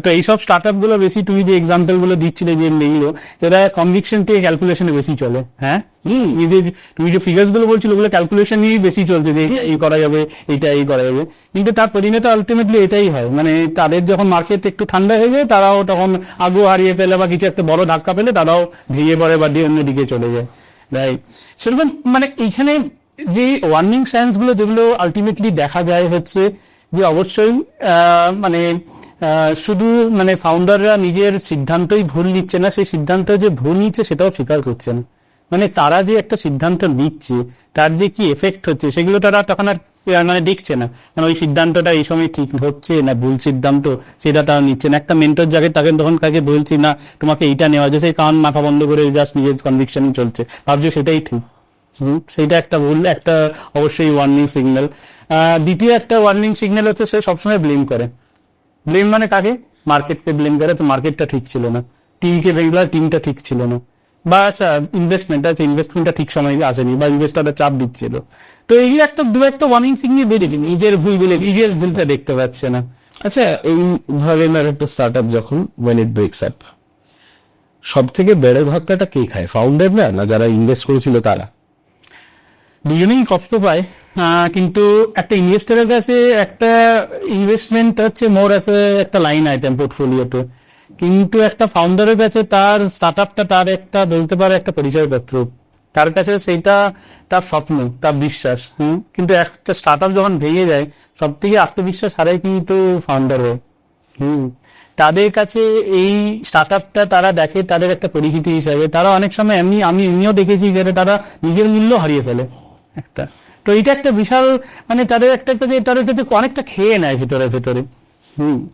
তো এইসব স্টার্টআপ গুলো বেশি, তুমি যে এক্সাম্পল গুলো দিচ্ছিলে যে এইগুলো, সেটা কনভিকশন থেকে ক্যালকুলেশনে বেশি চলে। হ্যাঁ, তুমি যে ফিগার্স গুলো বলছিল ওগুলো ক্যালকুলেশন নিয়েই বেশি চলছে, যে এই করা যাবে, এইটা এই করা যাবে, কিন্তু তার পরিণতি আলটিমেটলি এটাই হয়, মানে তাদের যখন মার্কেট একটু ঠান্ডা হয়ে যায় তারাও তখন আগ্রহ হারিয়ে ফেলে বা কিছু একটা বড় ধাক্কা পেলে তারাও ভেঙে পড়ে বা অন্য দিকে চলে যায়, রাইট? সেরকম মানে এইখানে যে ওয়ার্নিং সায়েন্স গুলো যেগুলো আলটিমেটলি দেখা যায় হচ্ছে যে অবশ্যই মানে শুধু মানে ফাউন্ডাররা নিজের সিদ্ধান্তই ভুল নিচ্ছে না, সেই সিদ্ধান্ত যে ভুল নিচ্ছে সেটাও স্বীকার করছে না। মানে তারা যে একটা সিদ্ধান্ত নিচ্ছে তার যে কি এফেক্ট হচ্ছে সেগুলো তারা তখন আর মানে দেখছে না, মানে ওই সিদ্ধান্তটা এই সময় ঠিক হচ্ছে না ভুল সিদ্ধান্ত সেটা তারা নিচ্ছে না। একটা মেন্টর যাকে তাকে তখন কাকে বলছি না তোমাকে এইটা নেওয়া যায়, সেই কান মাথা বন্ধ করে জাস্ট নিজের কনভিকশন চলছে, ভাবছে সেটাই ঠিক। সেটা একটা ভুল, একটা অবশ্যই ওয়ার্নিং সিগন্যাল। দ্বিতীয় একটা ওয়ার্নিং সিগন্যাল হচ্ছে সে সবসময় ব্লেম করে। ব্লেম মানে কাকে? মার্কেটকে ব্লেম করে, তো মার্কেটটা ঠিক ছিল না, টিমকে ব্লেম করে, টিমটা ঠিক ছিল না, বা আচ্ছা ইনভেস্টমেন্টটা ঠিক সময় আসেনি, বা ইনভেস্টাররা চাপ দিচ্ছিল। তো এইগুলো একটা একটা ওয়ার্নিং সিগন্যাল বেরিয়ে নিজের ভুল বলে নিজের রেজাল্টটা দেখতে পাচ্ছে না।
আচ্ছা, এই ধরনের একটা স্টার্টআপ যখন when it breaks up, সব থেকে বেড়ে ধাক্কাটা কে খায়? ফাউন্ডার না যারা ইনভেস্ট করেছিল তারা?
দুজনেই কষ্ট পায়, কিন্তু একটা ইনভেস্টরের কাছে একটা ইনভেস্টমেন্ট হচ্ছে মোর অ্যাজ একটা লাইন আইটেম পোর্টফোলিওতে, কিন্তু একটা ফাউন্ডারের কাছে তার স্টার্টআপটা তার একটা বলতে পারে একটা পরিচয়পত্র, তার কাছে সেইটা তার স্বপ্ন, তার বিশ্বাস। কিন্তু একটা স্টার্টআপ যখন ভেঙে যায় সব থেকে আত্মবিশ্বাস হারায় কিন্তু ফাউন্ডার হয়। তাদের কাছে এই স্টার্টআপটা তারা দেখে তাদের একটা পরিচিতি হিসাবে, তারা অনেক সময় আমি এমনিও দেখেছি যে তারা নিজের মূল্য হারিয়ে ফেলে একটা। তো এটা একটা বিশাল মানে তাদের একটা তাদের কাছে অনেকটা খেয়ে নেয় ভেতরে ভেতরে।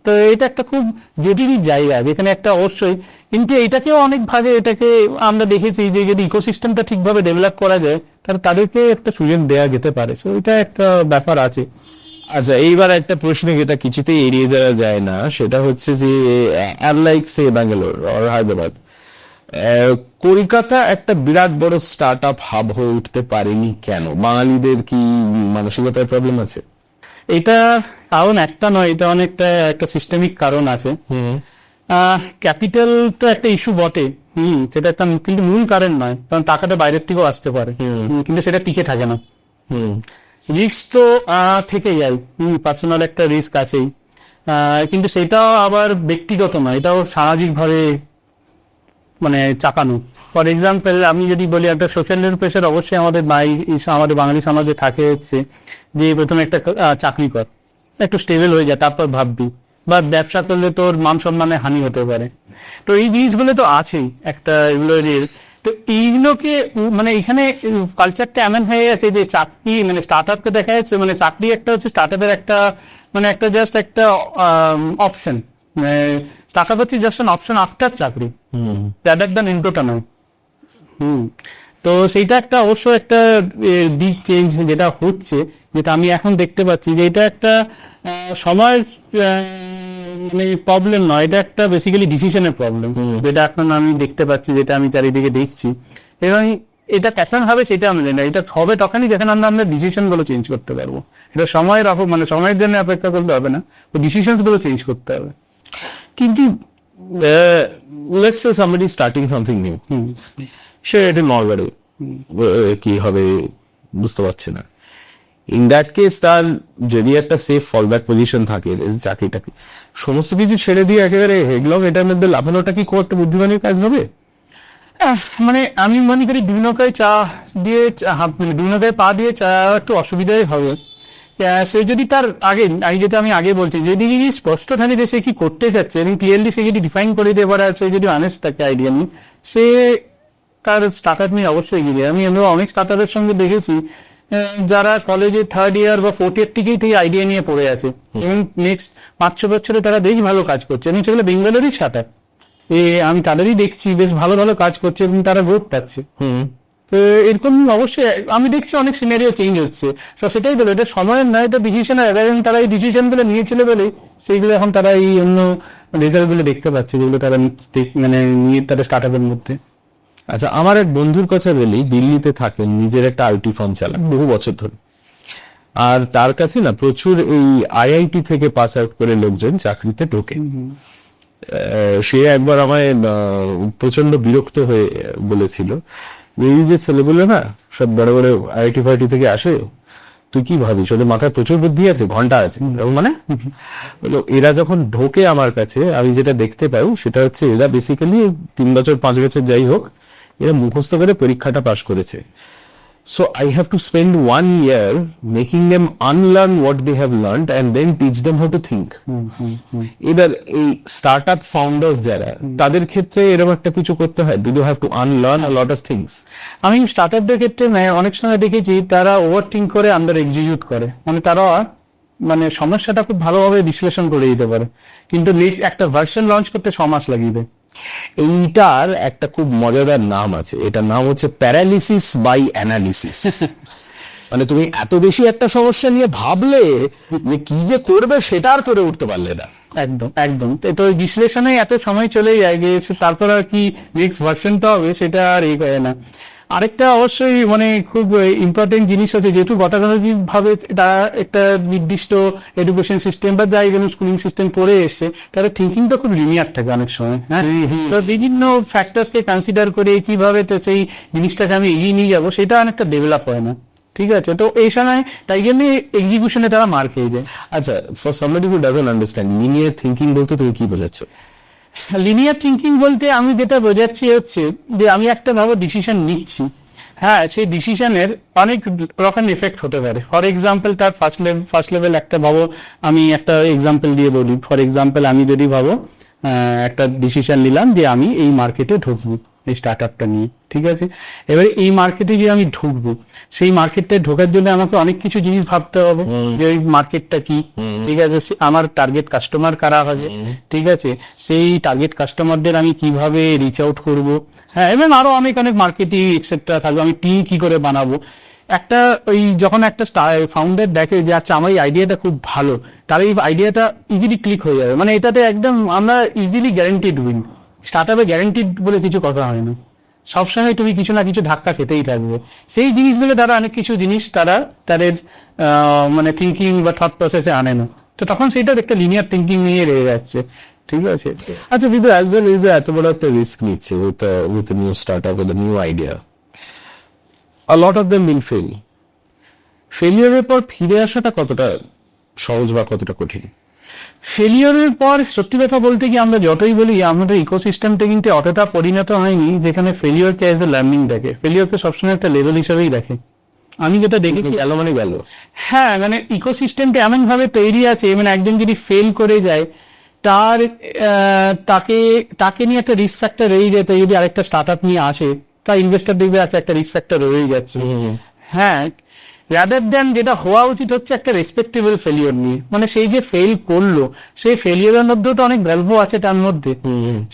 তো এটা একটা খুব জটিল জায়গা যেখানে একটা অবশ্যই, কিন্তু এটাকেও অনেক ভাগে এটাকে আমরা দেখেছি যে যদি ইকোসিস্টেমটা ঠিকভাবে ডেভেলপ করা যায় তাহলে তাদেরকে একটা সুযোগ দেওয়া যেতে পারে। তো এটা একটা ব্যাপার আছে।
আচ্ছা, এইবার একটা প্রশ্ন যেটা কিছুতেই এড়িয়ে যাওয়া যায় না, সেটা হচ্ছে যে আনলাইক সে ব্যাঙ্গালোর আর হায়দ্রাবাদ, কলকাতা একটা বিরাট বড় স্টার্টআপ হাব হয়ে উঠতে পারেনি কেন? বাঙালিদের কি মানসিকতার প্রবলেম আছে?
এটা কারণ একটা নয়, এটা অনেকটা একটা সিস্টেমিক কারণ আছে। ক্যাপিটাল তো একটা ইস্যু বটে, সেটা একটা কিন্তু মূল কারণ নয়, কারণ টাকাটা বাইরের থেকেও আসতে পারে, কিন্তু সেটা টিকে থাকে না। রিস্ক তো থেকে যায়, পার্সোনাল একটা রিস্ক আছেই, কিন্তু সেটাও আবার ব্যক্তিগত নয়, এটাও সামাজিকভাবে মানে চাকানো। ফর এক্সাম্পল আমি যদি বলি একটা সোশ্যাল প্রেশার অবশ্যই আমাদের বাঙালি সমাজে থাকে, হচ্ছে যে প্রথমে একটা চাকরি কর, একটু স্টেবল হয়ে যায়, তারপর ভাববি, বা ব্যবসা করলে তোর মান সম্মানের হানি হতে পারে। তো এই জিনিসগুলো তো আছেই একটা এগুলো। তো এইগুলোকে মানে এখানে কালচারটা এমন হয়ে গেছে যে চাকরি মানে স্টার্টআপকে দেখা যাচ্ছে মানে চাকরি একটা হচ্ছে স্টার্টআপের একটা মানে একটা জাস্ট একটা অপশন, মানে স্টার্টআপ হচ্ছে জাস্ট অ্যান অপশন আফটার চাকরি, দ্যাট দ্যান ইন্ট্রোটা নয়। তো সেইটা একটা অবশ্য একটা দিক চেঞ্জ যেটা হচ্ছে, যেটা আমি এখন দেখতে পাচ্ছি যে এটা একটা সময়ের মানে প্রবলেম নয়, এটা একটা বেসিক্যালি ডিসিশনের প্রবলেম, যেটা এখন আমি দেখতে পাচ্ছি, যেটা আমি চারিদিকে দেখছি। এবং এটা ক্যাশন হবে সেটা আমি জানি না, এটা হবে তখনই যখন আমরা ডিসিশন গুলো চেঞ্জ করতে পারবো। এটা সময়ের মানে সময়ের জন্য অপেক্ষা করতে হবে না, তো ডিসিশন গুলো চেঞ্জ করতে হবে।
কিন্তু let's say somebody starting something new, say এটা নরওয়ে কি হবে বুঝতে পারছে না। ইন দ্যাট কেস তার যদি একটা সেফ ফলব্যাক পজিশন থাকে চাকরিটাকে সমস্ত কিছু ছেড়ে দিয়ে একেবারে হেডলক এটার মধ্যে লাফানোটা কি খুব একটা বুদ্ধিমানের কাজ হবে?
মানে আমি মনে করি দুই নৌকায় চা দিয়ে মানে দুই নৌকায় পা দিয়ে চা একটু অসুবিধাই হবে। সে যদি তার আগে যেটা আমি আগে বলছি, যদি স্পষ্ট থাকে যে সে কি করতে চাচ্ছে এবং ক্লিয়ারলি সে যদি ডিফাইন করে দিতে পারে, সে যদি অনেস্ট থাকে আইডিয়া নিয়ে, সে তার স্টার্টার নিয়ে অবশ্যই গিয়ে। আমরা অনেক স্টার্টারের সঙ্গে দেখেছি যারা কলেজে থার্ড ইয়ার বা ফোর্থ ইয়ার থেকেই আইডিয়া নিয়ে পড়ে আছে এবং নেক্সট 5-6 বছরে তারা বেশ ভালো কাজ করছে এবং সেগুলো বেঙ্গালোরই স্টার্টার। আমি তাদেরই দেখছি বেশ ভালো ভালো কাজ করছে এবং তারা গ্রোথ পাচ্ছে। তো এরকম অবশ্যই আমি দেখছি অনেক সিনারিও চেঞ্জ হচ্ছে। তো সেটাই বলো, এটা সময়ের নয়, এটা ডিসিশনের, এবং তারা এই ডিসিশন গুলো নিয়েছিল বলেই সেইগুলো এখন তারা এই অন্য রেজাল্ট গুলো দেখতে পাচ্ছে যেগুলো তারা মানে নিয়ে তাদের স্টার্ট আপের মধ্যে।
আচ্ছা, আমার এক বন্ধুর কথা বলি, দিল্লিতে থাকেন, নিজের একটা আইটি ফার্ম চালান বহু বছর ধরে, আর তার কাছে না প্রচুর এই আইআইটি থেকে পাস আউট করে লোকজন চাকরিতে ঢোকে। সে একবার আমায় প্রচন্ড বিরক্ত হয়ে বলেছিল, এই যে ছেলেগুলো না সব বড় বড় আইআইটি ফাইটি থেকে আসে, তুই কি ভাবিস ওদের মাথায় প্রচুর বুদ্ধি আছে, ঘন্টা আছে, মানে এরা যখন ঢোকে আমার কাছে আমি যেটা দেখতে পাই সেটা হচ্ছে এরা বেসিক্যালি 3 বছর 5 বছর যাই হোক এরা মুখস্থ করে পরীক্ষাটা পাস করেছে। So I have to spend 1 year making them unlearn what they have learned and then teach them how to think. এবার এই স্টার্টআপ ফাউন্ডার্স যারা, তাদের ক্ষেত্রে এরকম একটা কিছু করতে হয়, do you have to unlearn a lot of things?
আমি স্টার্টআপদের ক্ষেত্রে অনেক সময় দেখেছি তারা ওভার থিঙ্ক করে আন্ডার এক্সিকিউট করে, মানে তারা মানে সমস্যাটা খুব ভালোভাবে বিশ্লেষণ করে দিতে পারে কিন্তু নেক্সট একটা ভার্সন লঞ্চ করতে 6 মাস লাগিয়ে দেয়।
এইটার একটা খুব মজাদার নাম আছে, এটার নাম হচ্ছে প্যারালিসিস বাই অ্যানালিসিস। মানে তুমি এত বেশি একটা সমস্যা নিয়ে ভাবলে যে কি যে করবে সেটা আর করে উঠতে পারলে না।
একদম একদম, তো বিশ্লেষণে এত সময় চলে যায় যে তারপর আর কি নেক্সট ভার্সনটা হবে সেটা আর এই করে না। আরেকটা অবশ্যই মানে খুব ইম্পর্টেন্ট জিনিস হচ্ছে, যেহেতু গতানুগতিক ভাবে তারা একটা নির্দিষ্ট এডুকেশন সিস্টেম বা যাই কোনো স্কুলিং সিস্টেম পড়ে এসছে, তাদের থিঙ্কিংটা খুব লিনিয়ার থাকে অনেক সময়। হ্যাঁ, তো বিভিন্ন ফ্যাক্টরসকে কনসিডার করে কিভাবে তো সেই জিনিসটাকে আমি এগিয়ে নিয়ে যাবো সেটা অনেকটা ডেভেলপ হয় না। ঠিক আছে, তো এই সময় তাই জন্য এক্সিকিউশনে তারা মার খেয়ে যায়।
আচ্ছা, for somebody who doesn't understand linear thinking বলতে তুমি কি বোঝাচ্ছ?
লিনিয়ার থিঙ্কিং বলতে আমি যেটা বোঝাচ্ছি হচ্ছে যে আমি একটা ভাবে ডিসিশন নিচ্ছি, হ্যাঁ সেই ডিসিশনের অনেক রকম এফেক্ট হতে পারে। ফর এক্সাম্পল তার ফার্স্ট লেভেল একটা ভাবো, আমি একটা এক্সাম্পল দিয়ে বলি। ফর এক্সাম্পল আমি যদি ভাবো একটা ডিসিশন নিলাম যে আমি এই মার্কেটে ঢুকবো এই স্টার্টআপটা নিয়ে, ঠিক আছে। এবারে এই মার্কেটে যে আমি ঢুকবো, সেই মার্কেটে ঢোকার জন্য আমাকে অনেক কিছু জিনিস ভাবতে হবে যে ওই মার্কেটটা কি, ঠিক আছে, আমার টার্গেট কাস্টমার কারা হবে, ঠিক আছে, সেই টার্গেট কাস্টমারদের আমি কিভাবে রিচ আউট করবো, হ্যাঁ, এবং আরো অনেক মার্কেটিং এক্সেট্রা থাকবে, আমি টিম কি করে বানাবো। একটা ওই যখন একটা ফাউন্ডার দেখে যে আচ্ছা আমার এই আইডিয়াটা খুব ভালো, তার এই আইডিয়াটা ইজিলি ক্লিক হয়ে যাবে, মানে এটাতে একদম আমরা ইজিলি গ্যারান্টিড উইন। স্টার্টআপে গ্যারান্টিড বলে কিছু কথা হয় না, সবসময় তুমি কিছু না কিছু ধাক্কা খেতেই থাকবে। সেই জিনিসগুলো তারা অনেক কিছু জিনিস তারা তাদের মানে থিঙ্কিং বা থট প্রসেসে আনে না, তো তখন সেটা একটা লিনিয়ার থিঙ্কিং নিয়ে রয়ে যাচ্ছে। ঠিক আছে,
আচ্ছা, কিন্তু অ্যাজ ওয়েল এজ এত বড় একটা রিস্ক নিচ্ছে with new startup with new idea, a lot of them will fail. ফেলিয়ারের পর ফিরে আসাটা কতটা সহজ বা কতটা কঠিন?
ফেলিওরের পর সত্যি কথা বলতে কি আমরা যতই বলি আমাদের ইকোসিস্টেমটা কিন্তু অতটা পরিণত হয়নি যেখানে ফেলিওরকে এজ এ লার্নিং দেখে, ফেলিওরকে সবসময় একটা লেভেল হিসেবেই দেখে। আমি যেটা দেখেছি
গেল মানে গেল,
হ্যাঁ, মানে ইকোসিস্টেমটা এমন ভাবে তৈরি আছে, মানে একজন যদি ফেল করে যায় তার তাকে নিয়ে একটা রিস্ক ফ্যাক্টর রয়ে যায়, তো যদি আরেকটা স্টার্টআপ নিয়ে আসে তার ইনভেস্টর দেখবে আছে একটা রিস্ক ফ্যাক্টর রয়ে যাচ্ছে। হ্যাঁ, রাদার দ্যান যেটা হওয়া উচিত হচ্ছে একটা রেসপেক্টেবল ফেলিওর নিয়ে, মানে সেই যে ফেল করলো সেই ফেলিওরের মধ্যেও তো অনেক গল্প আছে তার মধ্যে,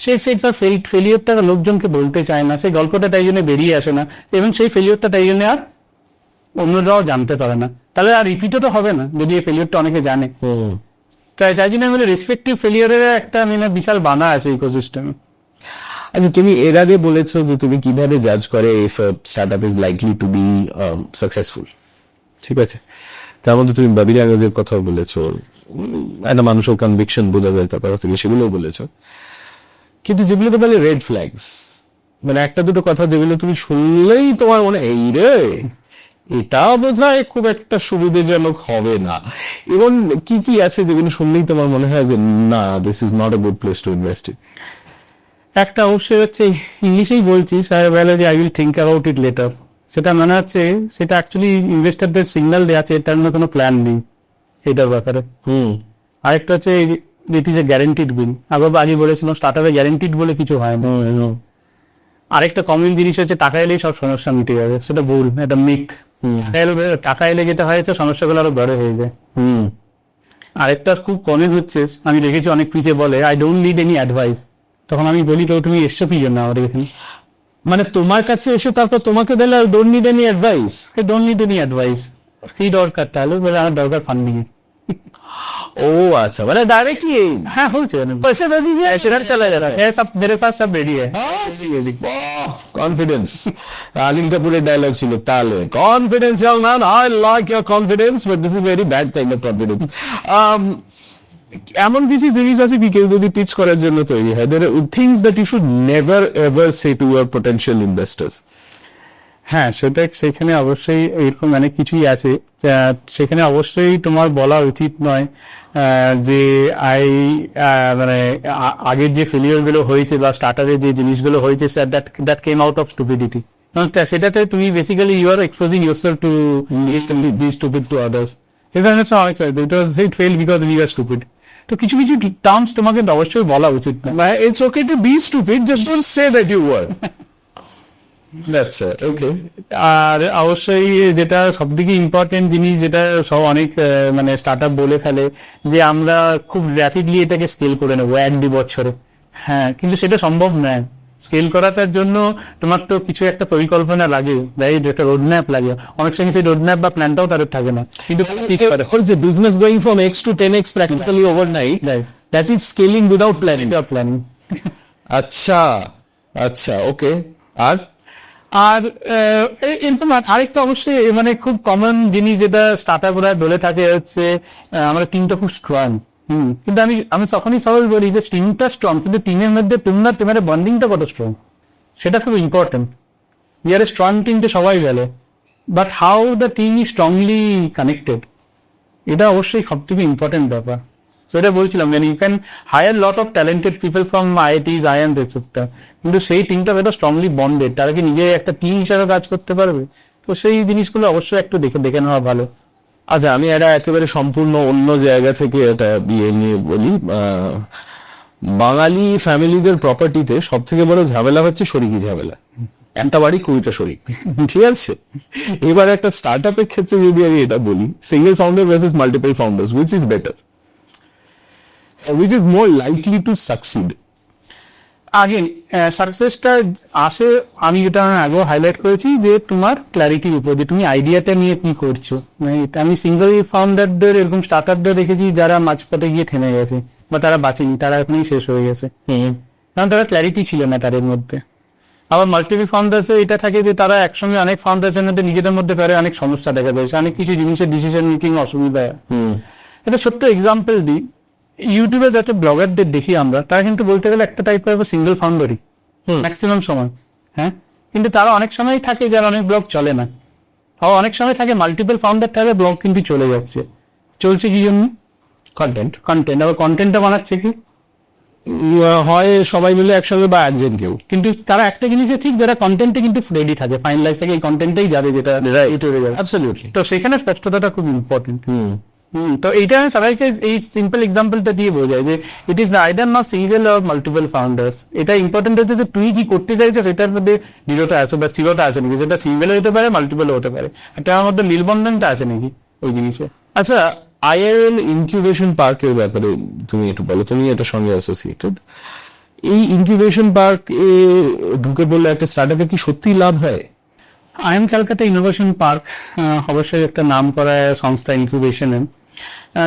সেই তার ফেলিওরটা লোকজনকে বলতে চায় না, সেই গল্পটা তাই জন্য বেরিয়ে আসে না, এবং সেই ফেলিওরটা তাই জন্য আর অন্যরাও জানতে পারে না, তাহলে আর রিপিটও তো হবে না যদি এই ফেলিওরটা অনেকে জানে। তাই জন্য আমাদের রেসপেক্টিভ ফেলিওরের একটা মানে বিশাল বানা আছে ইকোসিস্টেমে।
আচ্ছা, তুমি এর আগে বলেছো যে তুমি কিভাবে জাজ করে if startup is likely to be successful, ঠিক আছে? তার মধ্যে তুমি বডি ল্যাঙ্গুয়েজের কথাও বলেছো, একটা মানুষের কনভিকশন বোঝা যায় তার কাছ থেকে, সেগুলোও বলেছো। কিন্তু যেগুলোকে বলে রেড ফ্ল্যাগস, মানে একটা দুটো কথা যেগুলো তুমি শুনলেই তোমার মনে এই রে, এটা বোধহয় খুব একটা সুবিধাজনক হবে না, এবং কি কি আছে যেগুলো শুনলেই তোমার মনে হয় যে না, this is not a good place to invest in?
একটা অবশ্যই হচ্ছে, ইংলিশেই বলছি, স্যার বলে যে I will think about it later. সেটা মানে হচ্ছে সেটা অ্যাকচুয়ালি ইনভেস্টরদের সিগন্যাল দেওয়া আছে এটার কোনো প্ল্যান নেই এটার ব্যাপারে। আরেকটা হচ্ছে it is a guaranteed win. আগে বলেছিলাম স্টার্টআপে গ্যারেন্টিড বলে কিছু হয় না। আরেকটা কমন জিনিস হচ্ছে টাকা এলেই সব সমস্যা মিটে যাবে, সেটা ভুল, এটা মিথ। টাকা এলে যেটা হয়েছে সমস্যাগুলো আরো বড় হয়ে যায়। আরেকটা খুব কমন হচ্ছে, আমি দেখেছি অনেক পিছিয়ে বলে I don't need any advice. তখন আমি বলি তো তুমি এসছো কি জন্য আমাদের এখানে?
মানে তোমার কাছে এসে তারপর তোমাকে দিলে don't need any advice.
Don't need any advice, কি দরকার? তাহলে বলে আমার দরকার ফান্ডিং।
ও আচ্ছা, মানে ডাইরেক্টলি
হ্যাঁ হচ্ছে
पैसे दे दीजिए,
সেটা চলে যাবে। হ্যাঁ সব মেরে পাস সব রেডি है।
কনফিডেন্স, আলিম কাপুরের ডায়লগ ছিল তাহলে, confidence young man, I like your confidence but this is very bad kind of confidence. এমন কিছু জিনিস আছে কি কেউ যদি পিচ করার জন্য তৈরি হয়, there are things that you should never ever say to your potential investors?
হ্যাঁ সেটা সেখানে অবশ্যই এরকম অনেক কিছুই আছে, সেখানে অবশ্যই তোমার বলা উচিত নয় যে মানে আগের যে ফেলিয়ার গুলো হয়েছে বা স্টার্টারের যে জিনিসগুলো হয়েছে that came out of stupidity. সেটাতে তুমি basically you are exposing yourself to be stupid to others. এটা হচ্ছে অনেক it fail because we are stupid. তো কিছু কিছু টার্মস তোমাকে অবশ্যই বলা উচিত না।
It's okay to be stupid, just don't say that you were. That's it. Okay.
আর অবশ্যই যেটা সব থেকে ইম্পর্টেন্ট জিনিস, যেটা সব অনেক মানে স্টার্টআপ বলে ফেলে যে আমরা খুব র্যাপিডলি এটাকে স্কেল করে নেবো 1-2 বছরে। হ্যাঁ, কিন্তু সেটা সম্ভব নয়। স্কেল করাটার জন্য তোমার তো কিছু একটা পরিকল্পনা লাগে, একটা রোডম্যাপ লাগে। অনেক সময় সেই রোডম্যাপ বা প্ল্যানটাও তাদের থাকে না, কিন্তু
The business going from X to 10X practically overnight, that is scaling without planning. আচ্ছা আচ্ছা, ওকে।
আর এরকম আরেকটা অবশ্যই মানে খুব কমন জিনিস যেটা স্টার্টআপ ওরা বলে থাকে হচ্ছে আমরা টিমটা খুব স্ট্রং। কিন্তু আমি তখনই সবাই বলি যে টিমটা স্ট্রং, কিন্তু টিমের মধ্যে তোমার বন্ডিংটা কত স্ট্রং সেটা খুব ইম্পর্টেন্ট। ইয়ার স্ট্রং টিমটা সবাই গেলে, but how the team is strongly connected, এটা অবশ্যই সব থেকে ইম্পর্টেন্ট ব্যাপার। So এটা বলছিলাম when you can hire lot of talented people from IITs, IIMs etc. কিন্তু সেই টিমটা বেটা স্ট্রংলি বন্ডেড, তারা কি নিজে একটা টিম হিসাবে কাজ করতে পারবে? তো সেই জিনিসগুলো অবশ্যই একটু দেখে নেওয়া ভালো।
আচ্ছা, আমি এটা একেবারে সম্পূর্ণ অন্য জায়গা থেকে এটা নিয়ে বলি। বাঙালি ফ্যামিলিদের প্রপার্টিতে সব থেকে বড় ঝামেলা হচ্ছে শরিকি ঝামেলা। একটা বাড়ি 20টা শরিক, ঠিক আছে? এবার একটা স্টার্টআপের ক্ষেত্রে যদি আমি এটা বলি, single founder versus multiple founders, which is better? Which is more likely to succeed?
Again সাকসেসটা আসে, আমি যেটা আগেও হাইলাইট করেছি যে তোমার ক্ল্যারিটির উপর, যে তুমি আইডিয়াটা নিয়ে কি করছো। আমি সিঙ্গল ফাউন্ডারদের এরকম স্টার্টারদের দেখেছি যারা মাঝপথে গিয়ে থেমে গেছে বা তারা বাঁচেনি, তারা এখনই শেষ হয়ে গেছে, কারণ তারা ক্ল্যারিটি ছিল না তাদের মধ্যে। আবার মাল্টিপল ফাউন্ডার্সে এটা থাকে যে তারা একসঙ্গে অনেক ফাউন্ডার্সের মধ্যে নিজেদের মধ্যে পারে অনেক সমস্যা দেখা যায়, অনেক কিছু জিনিসের ডিসিশন মেকিং অসুবিধা। এটা ছোট্ট এক্সাম্পল দিই, ইউটিউবে যাতে ব্লগারদের দেখি আমরা, তারা কিন্তু বলতে গেলে একটা টাইপের সিঙ্গেল ফাউন্ডারই ম্যাক্সিমাম সময়। হ্যাঁ, কিন্তু তারা অনেক সময় থাকে যারা অনেক ব্লগ চলে না, আবার অনেক সময় থাকে মাল্টিপল ফাউন্ডার থাকে ব্লগ কিন্তু চলে যাচ্ছে। চলছে কি জন্য? কন্টেন্ট। আবার কন্টেন্টটা বানাচ্ছে কি
হয় সবাই মিলে একসঙ্গে বা একজন কেউ,
কিন্তু তারা একটা জিনিসে ঠিক, যারা কন্টেন্টে কিন্তু রেডি থাকে, ফাইনালাইজ থাকে এই কন্টেন্টেই যাবে, যেটা ইউটিউবে যাবে।
অ্যাবসলিউটলি।
তো সেখানে স্পষ্টতাটা খুব ইম্পর্টেন্ট। তো এইটা আমি সবাইকে এই সিম্পল এক্সাম্পলটা দিয়ে বোঝাই যে it is either not single or multiple founders. এটা ইম্পর্টেন্ট হচ্ছে যে তুই কি করতে চাইছো সেটার মধ্যে দৃঢ়তা আছে বা স্থিরতা আছে নাকি, সেটা সিঙ্গেল হতে পারে মাল্টিপল হতে পারে, এটার মধ্যে নীলবন্ধনটা আছে নাকি ওই জিনিসে।
আচ্ছা, IIL ইনকিউবেশন পার্কের ব্যাপারে তুমি একটু বলো, তুমি এটার সঙ্গে অ্যাসোসিয়েটেড। এই ইনকিউবেশন পার্ক ঢুকে বললে একটা স্টার্টআপে কি সত্যি লাভ হয়?
IIM ক্যালকাটা ইনোভেশন পার্ক অবশ্যই একটা নাম করা সংস্থা ইনকিউবেশনের,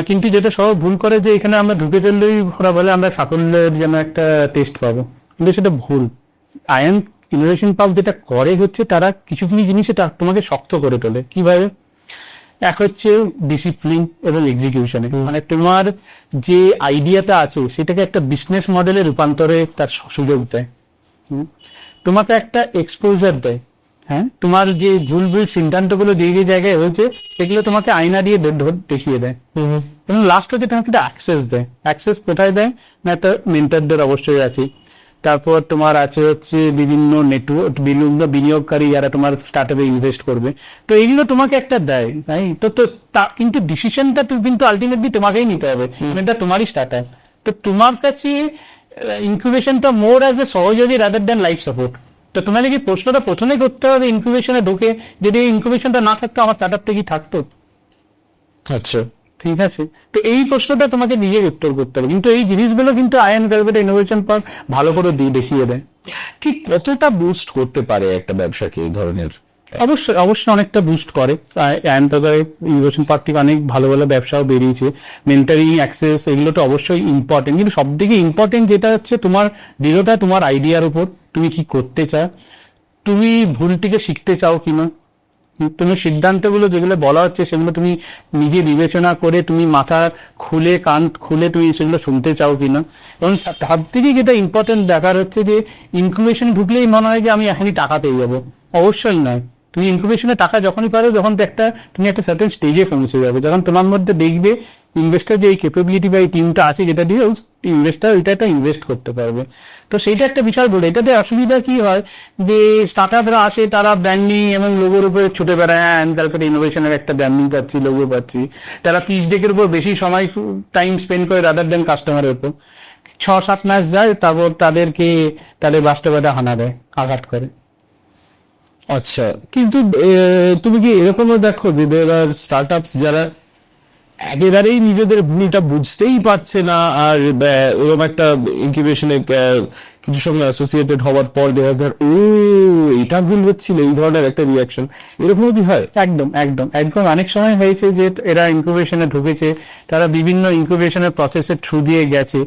কিন্তু যেটা সবাই ভুল করে যে এখানে আমরা ঢুকে ফেললেই ওরা বলে আমরা সাফল্যের যেন একটা টেস্ট পাবো, কিন্তু সেটা ভুল। আয়ন ইনোভেশন পার্ক যেটা করে হচ্ছে তারা কিছু কিছু জিনিস তোমাকে শক্ত করে তোলে। কিভাবে? এক হচ্ছে ডিসিপ্লিন এবং এক্সিকিউশনে, মানে তোমার যে আইডিয়াটা আছে সেটাকে একটা বিজনেস মডেলে রূপান্তরে তার সুযোগ দেয়। তোমাকে একটা এক্সপোজার দেয়। হ্যাঁ, তোমার যে ভুল সিদ্ধান্তগুলো যে যে জায়গায় হয়েছে সেগুলো তোমাকে আয়না দিয়ে দেখিয়ে দেয়। এবং লাস্ট হচ্ছে তোমাকে একটা অ্যাক্সেস দেয়। অ্যাক্সেস কোথায় দেয় না, একটা মেন্টরদের অবশ্যই আছে। তারপর তোমার আছে হচ্ছে বিভিন্ন নেটওয়ার্ক, বিভিন্ন বিনিয়োগকারী যারা তোমার স্টার্ট আপে ইনভেস্ট করবে। তো এইগুলো তোমাকে একটা দেয়, তাই তো। কিন্তু ডিসিশনটা কিন্তু আলটিমেটলি তোমাকেই নিতে হবে, এটা তোমারই স্টার্ট আপ। তো তোমার কাছে ইনকিউবেশনটা মোর অ্যাজ এ সহযোগী রাদার দ্যান লাইফ সাপোর্ট। তো তোমাকে কি প্রশ্নটা প্রথমে করতে হবে ইনকিউবেশনে ঢোকে, যদি ইনকিউবেশনটা না থাকতো আমার স্টার্ট আপটা কি থাকতো?
আচ্ছা,
ঠিক আছে। তো এই প্রশ্নটা তোমাকে নিজের উত্তর করতে হবে, কিন্তু এই জিনিসগুলো কিন্তু আয়ন ভেলভেট ইনোভেশন পার্ক ভালো করে দেখিয়ে দেয়।
ঠিক কতটা বুস্ট করতে পারে একটা ব্যবসাকে এই ধরনের?
অবশ্যই অবশ্যই অনেকটা বুস্ট করে। আয়ন ভেলভেট ইনোভেশন পার্ক থেকে অনেক ভালো ভালো ব্যবসাও বেরিয়েছে। মেন্টারিং, অ্যাক্সেস, এগুলো তো অবশ্যই ইম্পর্টেন্ট, কিন্তু সব থেকে ইম্পর্টেন্ট যেটা হচ্ছে তোমার দৃঢ়তা, তোমার আইডিয়ার উপর তুমি কি করতে চাও, তুমি ভুলটিকে শিখতে চাও কিনা, তুমি সিদ্ধান্তগুলো যেগুলো বলা হচ্ছে সেগুলো তুমি নিজে বিবেচনা করে তুমি মাথা খুলে কান খুলে তুমি সেগুলো শুনতে চাও কিনা। এবং সব থেকে যেটা ইম্পর্টেন্ট দেখার হচ্ছে যে ইনকিউবেশন ঢুকলেই মনে হয় যে আমি এখনই টাকা পেয়ে যাবো, অবশ্যই নয়। তুমি ইনকিউবেশনে টাকা যখনই পারো যখন তুমি একটা সার্টেন স্টেজে পৌঁছে যাবে, যখন তোমার মধ্যে দেখবে ইনভেস্টার যে এই ক্যাপাবিলিটি বা এই টিমটা আছে যেটা দিয়ে ইনভেস্টার ওইটা একটা ইনভেস্ট করতে পারবে। তো সেইটা একটা বিষয় বলে। এটাতে অসুবিধা কি হয় যে স্টার্ট আপরা আসে, তারা ব্র্যান্ডিং এবং লোগোর উপরে ছুটে বেড়ায়, ক্যালকাটা ইনোভেশনের একটা ব্র্যান্ডিং পাচ্ছি, লোগো পাচ্ছি। তারা পিচ ডেকের উপর বেশি সময় টাইম স্পেন্ড করে রাদার দেন কাস্টমারের উপর। 6-7 মাস যায়, তারপর তাদেরকে তাদের বাস্তবতা হানা দেয়, আঘাত করে।
আচ্ছা, কিন্তু তুমি কি এরকমও দেখো যে দের আর স্টার্ট আপস যারা একেবারেই নিজেদের ভূমিটা বুঝতেই পারছে না, আর ওরকম একটা ইনকিউবেশনে কিছু সঙ্গে অ্যাসোসিয়েটেড হওয়ার পর দেখা যায় এটা ভুল হচ্ছিল, এই ধরনের একটা রিয়াকশন এরকমও কি হয়?
একদম একদম একদম অনেক সময় হয়েছে যে এরা ইনকিউবেশনে ঢুকেছে, তারা বিভিন্ন ইনকিউবেশনের প্রসেসের থ্রু দিয়ে গেছে,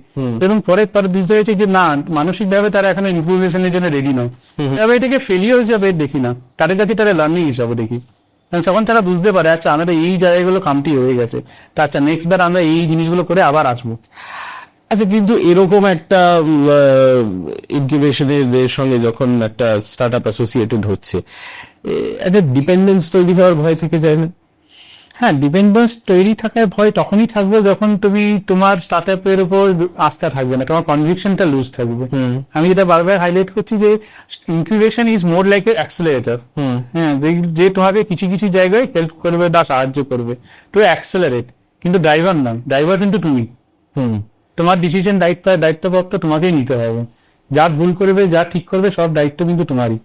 এবং পরে তারা বুঝতে হয়েছে যে না, মানসিকভাবে তারা এখনো ইনকিউবেশনের জন্য রেডি নয়। তবে এটাকে ফেলিওর হিসাবে দেখি না, তাদের কাছে তারা লার্নিং হিসাবে দেখি। তখন তারা বুঝতে পারে আচ্ছা আমাদের এই জায়গাগুলো কামটি হয়ে গেছে, তা আচ্ছা নেক্সট বার আমরা এই জিনিসগুলো করে আবার আসবো।
আচ্ছা, কিন্তু এরকম একটা ইনকিউবেশনের সঙ্গে যখন একটা স্টার্ট আপ অ্যাসোসিয়েটেড হচ্ছে, একটা ডিপেন্ডেন্স তৈরি হওয়ার ভয় থেকে যায় না?
হ্যাঁ, ডিপেন্ডেন্স তৈরি থাকার ভয় তখনই থাকবে যখন তুমি তোমার স্টার্ট আপের উপর আস্থা থাকবে না, তোমার কনভিকশনটা লুজ থাকবে। আমি যেটা বারবার হাইলাইট করছি যে incubation is more like a accelerator. হ্যাঁ, যে তোমাকে কিছু কিছু জায়গায় হেল্প করবে বা সাহায্য করবে টু অ্যাক্সেলারেট, কিন্তু ড্রাইভার নয়। ড্রাইভার কিন্তু তুমি। তোমার ডিসিশন দায়িত্বপ্রাপ্ত তোমাকেই নিতে হবে। যা ভুল করবে, যা ঠিক করবে, সব দায়িত্ব কিন্তু তোমারই।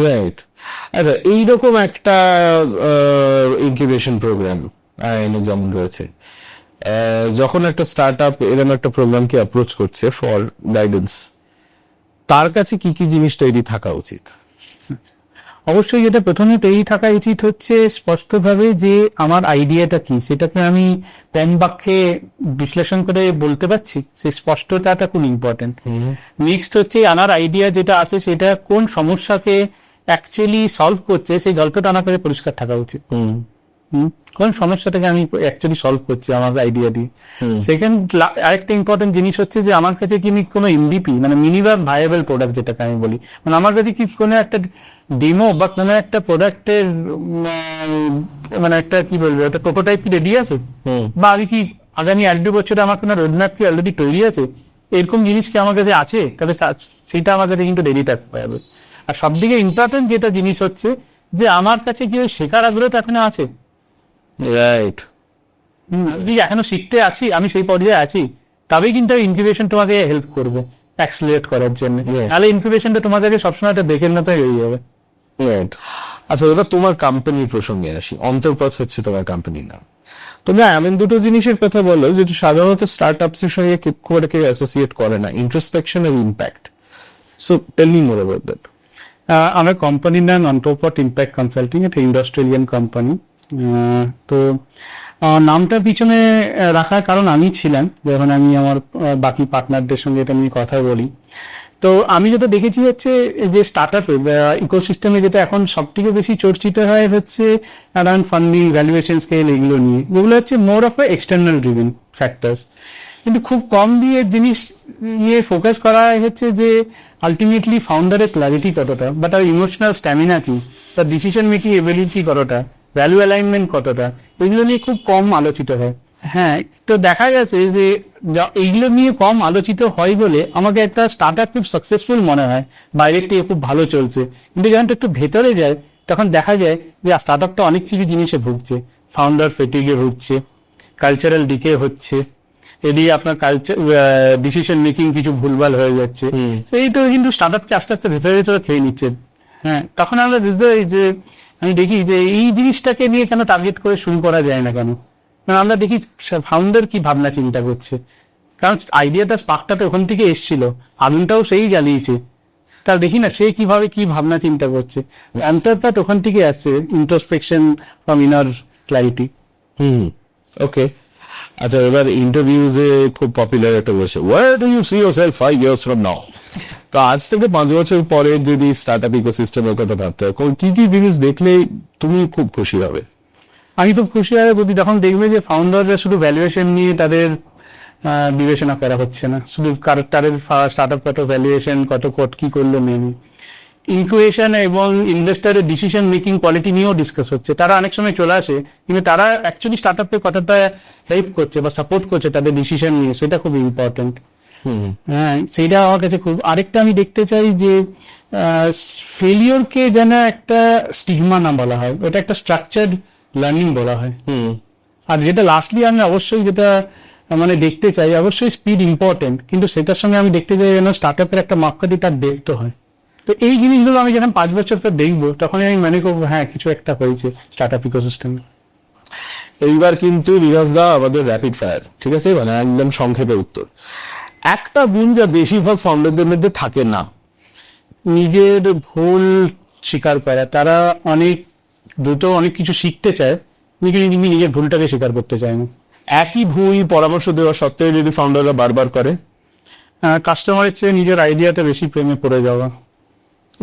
রাইট। আচ্ছা, এইরকম একটা ইনকিউবেশন প্রোগ্রাম যেমন রয়েছে, যখন একটা স্টার্ট আপ এরকম একটা প্রোগ্রামকে অ্যাপ্রোচ করছে ফর গাইডেন্স, তার কাছে কি কি জিনিস তৈরি থাকা উচিত?
অবশ্যই যেটা প্রথমে তৈরি থাকা উচিত হচ্ছে স্পষ্টভাবে যে আমার আইডিয়াটা কি, সেটাকে আমি প্ল্যান বাক্যে বিশ্লেষণ করে বলতে পারছি, সেই স্পষ্টতাটা খুব ইম্পর্টেন্ট। নেক্সট হচ্ছে আমার আইডিয়া যেটা আছে সেটা কোন সমস্যাকে অ্যাকচুয়ালি সলভ করছে, সেই গল্পটা আমার কাছে পরিষ্কার থাকা উচিত। কোন সমস্যাটাকে আমি অ্যাকচুয়ালি সলভ করছি আমার আইডিয়া দিয়ে। সেকেন্ড, আরেকটা ইম্পর্টেন্ট জিনিস হচ্ছে যে আমার কাছে কি কোনো এমভিপি মানে মিনিমাম ভাইয়েবল প্রোডাক্ট যেটাকে আমি বলি, মানে আমার কাছে কি কোনো একটা ডেমো বা কোনো একটা প্রোডাক্টের মানে একটা কি বলবো একটা প্রোটোটাইপ কি রেডি আছে, বা আমি কি আগামী 1-2 বছরে আমার কোনো রোডম্যাপ কি অলরেডি তৈরি আছে, এরকম জিনিস কি আমার কাছে আছে, তাহলে সেটা আমার কাছে কিন্তু রেডি থাকতে হবে। আর সব থেকে ইম্পর্টেন্ট যেটা জিনিস হচ্ছে যে আমার কাছে কি ওই শেখার আগ্রহটা এখনো আছে।
রাইট।
আমি এখনো শিখতে আছি, আমি সেই পর্যায়ে আছি, তবেই কিন্তু ইনকিউবেশন তোমাকে হেল্প করবে অ্যাক্সেলারেট করার জন্য। তাহলে ইনকিউবেশনটা তোমাদেরকে সবসময় একটা দেখে মতোই হয়ে যাবে।
রাইট। আচ্ছা, ওটা তোমার কোম্পানির প্রসঙ্গে আসি। অন্তর্পথ হচ্ছে তোমার কোম্পানির নাম। তোমরা এমন দুটো জিনিসের কথা বলো যেটা সাধারণত স্টার্ট আপস এর সঙ্গে খুব একটা কেউ অ্যাসোসিয়েট করে না, ইন্ট্রোস্পেকশন আর impact. So tell me more about that.
আমার কোম্পানির নাম অন্তর্পথ ইম্প্যাক্ট কনসাল্টিং, এটা ইন্ডাস্ট্রিয়ালিয়ান কোম্পানি। তো নামটার পিছনে রাখার কারণ আমি ছিলাম যখন আমি আমার বাকি পার্টনারদের সঙ্গে এটা নিয়ে কথা বলি। তো আমি যেটা দেখেছি হচ্ছে যে স্টার্টআপে ইকোসিস্টেমে যেটা এখন সব থেকে বেশি চর্চিত হয় হচ্ছে অ্যারাউন্ড ফান্ডিং, ভ্যালুয়েশন স্কেল, এগুলো নিয়ে, যেগুলো হচ্ছে more of external driven factors. কিন্তু খুব কম দিয়ে জিনিস নিয়ে ফোকাস করা হচ্ছে যে আলটিমেটলি ফাউন্ডারের ক্ল্যারিটি কতটা, বা তার ইমোশনাল স্ট্যামিনা কি, তার ডিসিশন মেকিং এবিলিটি কতটা, ভ্যালু অ্যালাইনমেন্ট কতটা, এগুলো নিয়ে খুব কম আলোচিত হয়। হ্যাঁ, তো দেখা গেছে যে এইগুলো নিয়ে কম আলোচিত হয় বলে আমাকে একটা স্টার্টআপ খুব সাকসেসফুল মনে হয়, বাইরের থেকে খুব ভালো চলছে, কিন্তু যখন একটু ভেতরে যায় তখন দেখা যায় যে স্টার্টআপটা অনেক কিছু জিনিসে ভুগছে, ফাউন্ডার ফেটিগে ভুগছে, কালচারাল ডিকে হচ্ছে, এদিকে আপনার কালচার ডিসিশন মেকিং কিছু ভুলভাল হয়ে যাচ্ছে। তো এইটা কিন্তু স্টার্টআপকে আস্তে আস্তে ভেতরে ভেতরে খেয়ে নিচ্ছে। হ্যাঁ, তখন আমরা যে আমি দেখি যে এই জিনিসটাকে নিয়ে কেন টার্গেট করে শুরু করা যায় না কেন, কারণ আমরা দেখি ফাউন্ডার কি ভাবনা চিন্তা করছে, কারণ আইডিয়াটা স্পার্কটা তো ওখান থেকে এসেছিল, আগুনটাও সেই জ্বালিয়েছে, তার দেখি না সে কিভাবে কি ভাবনা চিন্তা করছে, অ্যান্সারটা ওখান থেকে আসছে, introspection from inner clarity.
Okay, আচ্ছা, এবার ইন্টারভিউজে খুব পপুলার একটা বসে, where do you see yourself 5 years from now? তো আজ থেকে 5 বছর পরে যদি স্টার্টআপ ইকোসিস্টেমের কথা ভাবতে হয়, কি কি জিনিস দেখলে তুমি খুব খুশি হবে?
আমি তো খুশি হয় যদি তখন দেখবে যে ফাউন্ডাররা শুধু ভ্যালুয়েশন নিয়ে তাদের বিবেচনা করা হচ্ছে না, শুধু তাদের স্টার্টআপ কত ভ্যালুয়েশন, কত কি করলো মেনে, ইনকুয়েশন এবং ইনভেস্টারের ডিসিশন মেকিং কোয়ালিটি নিয়েও ডিসকাস হচ্ছে। তারা অনেক সময় চলে আসে, কিন্তু তারা অ্যাকচুয়ালি স্টার্টআপে কতটা হেল্প করছে বা সাপোর্ট করছে তাদের ডিসিশন নিয়ে, সেটা খুব ইম্পর্টেন্ট। হ্যাঁ, সেইটা আমার কাছে খুব। আরেকটা আমি দেখতে চাই যে ফেলিওরকে যেন একটা স্টিগমা না বলা হয়, ওটা একটা স্ট্রাকচার্ড লার্নিং বলা হয়। আর যেটা লাস্টলি আমি অবশ্যই যেটা মানে দেখতে চাই, অবশ্যই স্পিড ইম্পর্টেন্ট, কিন্তু সেটার সঙ্গে আমি দেখতে চাই যেন স্টার্টআপের একটা মাপকাঠি তার দেখতে হয়। তো এই জিনিসগুলো আমি যখন 5 বছর পর দেখবো তখন আমি মনে করবো হ্যাঁ কিছু একটা হয়েছে স্টার্টআপ ইকোসিস্টেমে।
এইবার কিন্তু বিরাজ দা আমাদের র্যাপিড ফায়ার, ঠিক আছে, মানে একদম সংক্ষেপে উত্তর। একটা গুণ যা বেশিরভাগ ফাউন্ডারদের মধ্যে থাকে না,
নিজের ভুল স্বীকার করে। তারা অনেক দ্রুত অনেক কিছু শিখতে চায়, কিন্তু নিজের ভুলটাকে স্বীকার করতে চায় না।
একই ভুল পরামর্শ দেওয়া সত্ত্বেও যদি ফাউন্ডাররা বারবার করে,
কাস্টমারের চেয়ে নিজের আইডিয়াটা বেশি প্রেমে পড়ে যাওয়া,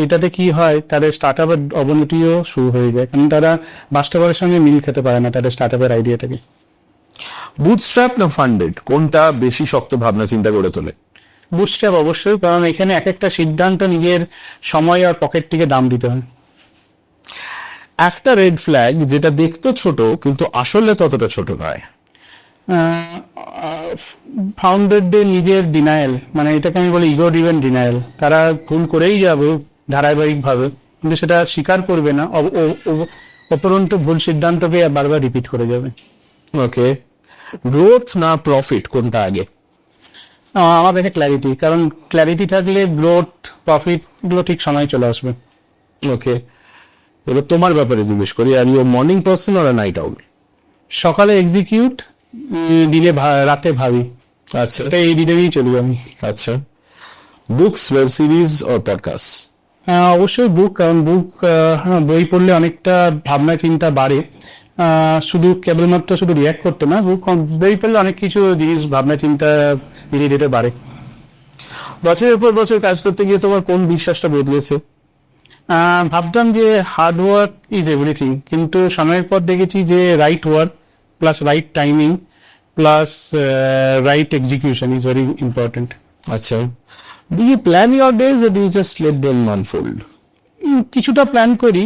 এটাতে কি হয় তাদের স্টার্টআপের অবনতিও শুরু হয়ে যায়, কারণ তারা বাস্তবের সঙ্গে মিল খেতে পারে না তাদের স্টার্টআপের আইডিয়াটাকে।
বুটস্ট্র্যাপ না ফান্ডেড, কোনটা বেশি শক্ত ভাবনা চিন্তা করে তোলে?
বুটস্ট্র্যাপ অবশ্যই, কারণ এখানে এক একটা সিদ্ধান্ত নিজের সময় আর পকেট থেকে দাম দিতে হয়।
একটা রেড ফ্ল্যাগ যেটা দেখতে ছোট কিন্তু আসলে ততটা ছোট নয়?
ফাউন্ডারদের নিজের ডিনায়াল, মানে এটাকে আমি বলি ইগো ড্রিভেন ডিনায়াল। তারা ভুল করেই যাবে ধারাবাহিকভাবে, কিন্তু সেটা স্বীকার করবে না, অপরন্ত ভুল সিদ্ধান্তকে বারবার রিপিট করে যাবে।
ওকে, গ্রোথ না প্রফিট, কোনটা আগে?
আমার কাছে ক্ল্যারিটি, কারণ ক্ল্যারিটি থাকলে গ্রোথ প্রফিট গুলো ঠিক সময় চলে আসবে।
ওকে, এবার তোমার ব্যাপারে জিজ্ঞেস করি, আর ইউ মর্নিং পার্সন আর নাইট আউল?
সকালে এক্সিকিউট, দিনে রাতে ভাবি।
আচ্ছা,
এই দিনেই চলবে আমি।
আচ্ছা, বুকস, ওয়েব সিরিজ আর পডকাস্ট?
অবশ্যই বুক, কারণ বুক বই পড়লে অনেকটা ভাবনা চিন্তা বাড়ে, শুধু কেবলমাত্র শুধু রিয়াক্ট করতে না, বই পড়লে অনেক কিছু জিনিস ভাবনা চিন্তা ধীরে ধীরে বাড়ে।
বছরের পর বছর কাজ করতে গিয়ে তোমার কোন বিশ্বাসটা বদলেছে?
ভাবতাম যে হার্ড ওয়ার্ক ইজ এভরিথিং, কিন্তু সময়ের পর দেখেছি যে right work plus right timing plus right execution is very important.
আচ্ছা, do you plan your days or do you just let them unfold?
কিছুটা প্ল্যান করি,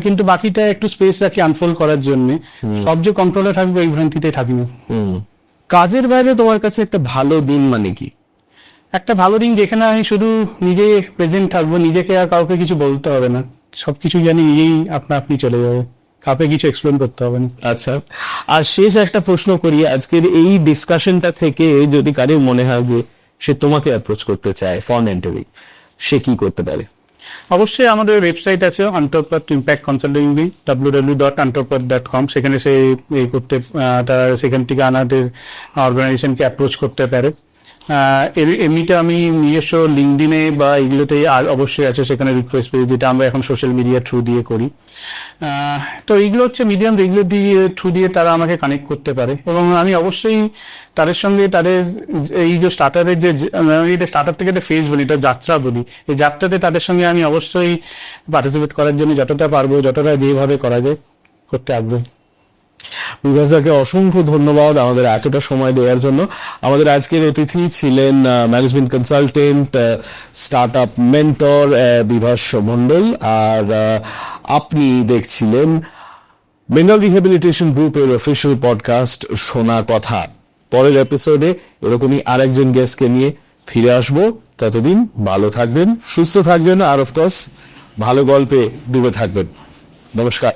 কিন্তু বাকিটা একটু স্পেস রাখি আনফোল্ড করার জন্য। সব যে কন্ট্রোলে থাকবে এই ভ্রান্তিতে থাকি না।
কাজের বাইরে তোমার কাছে একটা ভালো দিন মানে কি?
একটা ভালো দিন যেখানে আমি শুধু নিজে প্রেজেন্ট থাকবো, নিজেকে আর কাউকে কিছু বলতে হবে না, সবকিছু জানি নিজেই আপনি চলে যাবে, কাউকে কিছু এক্সপ্লেন করতে হবে না।
আচ্ছা, আর শেষ একটা প্রশ্ন করি, আজকের এই ডিসকাশনটা থেকে যদি কারোর মনে হয় যে সে তোমাকে অ্যাপ্রোচ করতে চায় ফর ইন্টারভিউ, সে কি করতে পারে?
অবশ্যই আমাদের ওয়েবসাইট আছে অন্টোপাথ ইম্প্যাক্ট কনসাল্টিং, www.antopath.com, সেখানে সে এই করতে তারা সেখান থেকে আমাদের অর্গানাইজেশনকে অ্যাপ্রোচ করতে পারে। এমনিতে আমি নিজস্ব লিঙ্কডিনে বা এগুলোতে আর অবশ্যই আছে, সেখানে রিকোয়েস্ট পেজ, যেটা আমরা এখন সোশ্যাল মিডিয়া থ্রু দিয়ে করি। তো এইগুলো হচ্ছে মিডিয়াম, এগুলো দিয়ে থ্রু দিয়ে তারা আমাকে কানেক্ট করতে পারে, এবং আমি অবশ্যই তাদের সঙ্গে তাদের এই যে স্টার্টারের যে এটা স্টার্টার থেকে একটা ফেজ বলি, এটা যাত্রা বলি, এই যাত্রাতে তাদের সঙ্গে আমি অবশ্যই পার্টিসিপেট করার জন্য যতটা পারবো, যতটা যেভাবে করা যায় করতে আগ্রহী।
বিকাশদাকে অসংখ্য ধন্যবাদ আমাদের এতটা সময় দেওয়ার জন্য। আমাদের আজকের অতিথি ছিলেন management consultant, start up mentor Bibhas Mondal, আর আপনি দেখছিলেন বেঙ্গল রিহ্যাবিলিটেশন গ্রুপের অফিসিয়াল পডকাস্ট শোনা কথা। পরের এপিসোডে এরকমই আরেকজন গেস্টকে নিয়ে ফিরে আসবো। ততদিন ভালো থাকবেন, সুস্থ থাকবেন, আর অফকোর্স ভালো গল্পে ডুবে থাকবেন। নমস্কার।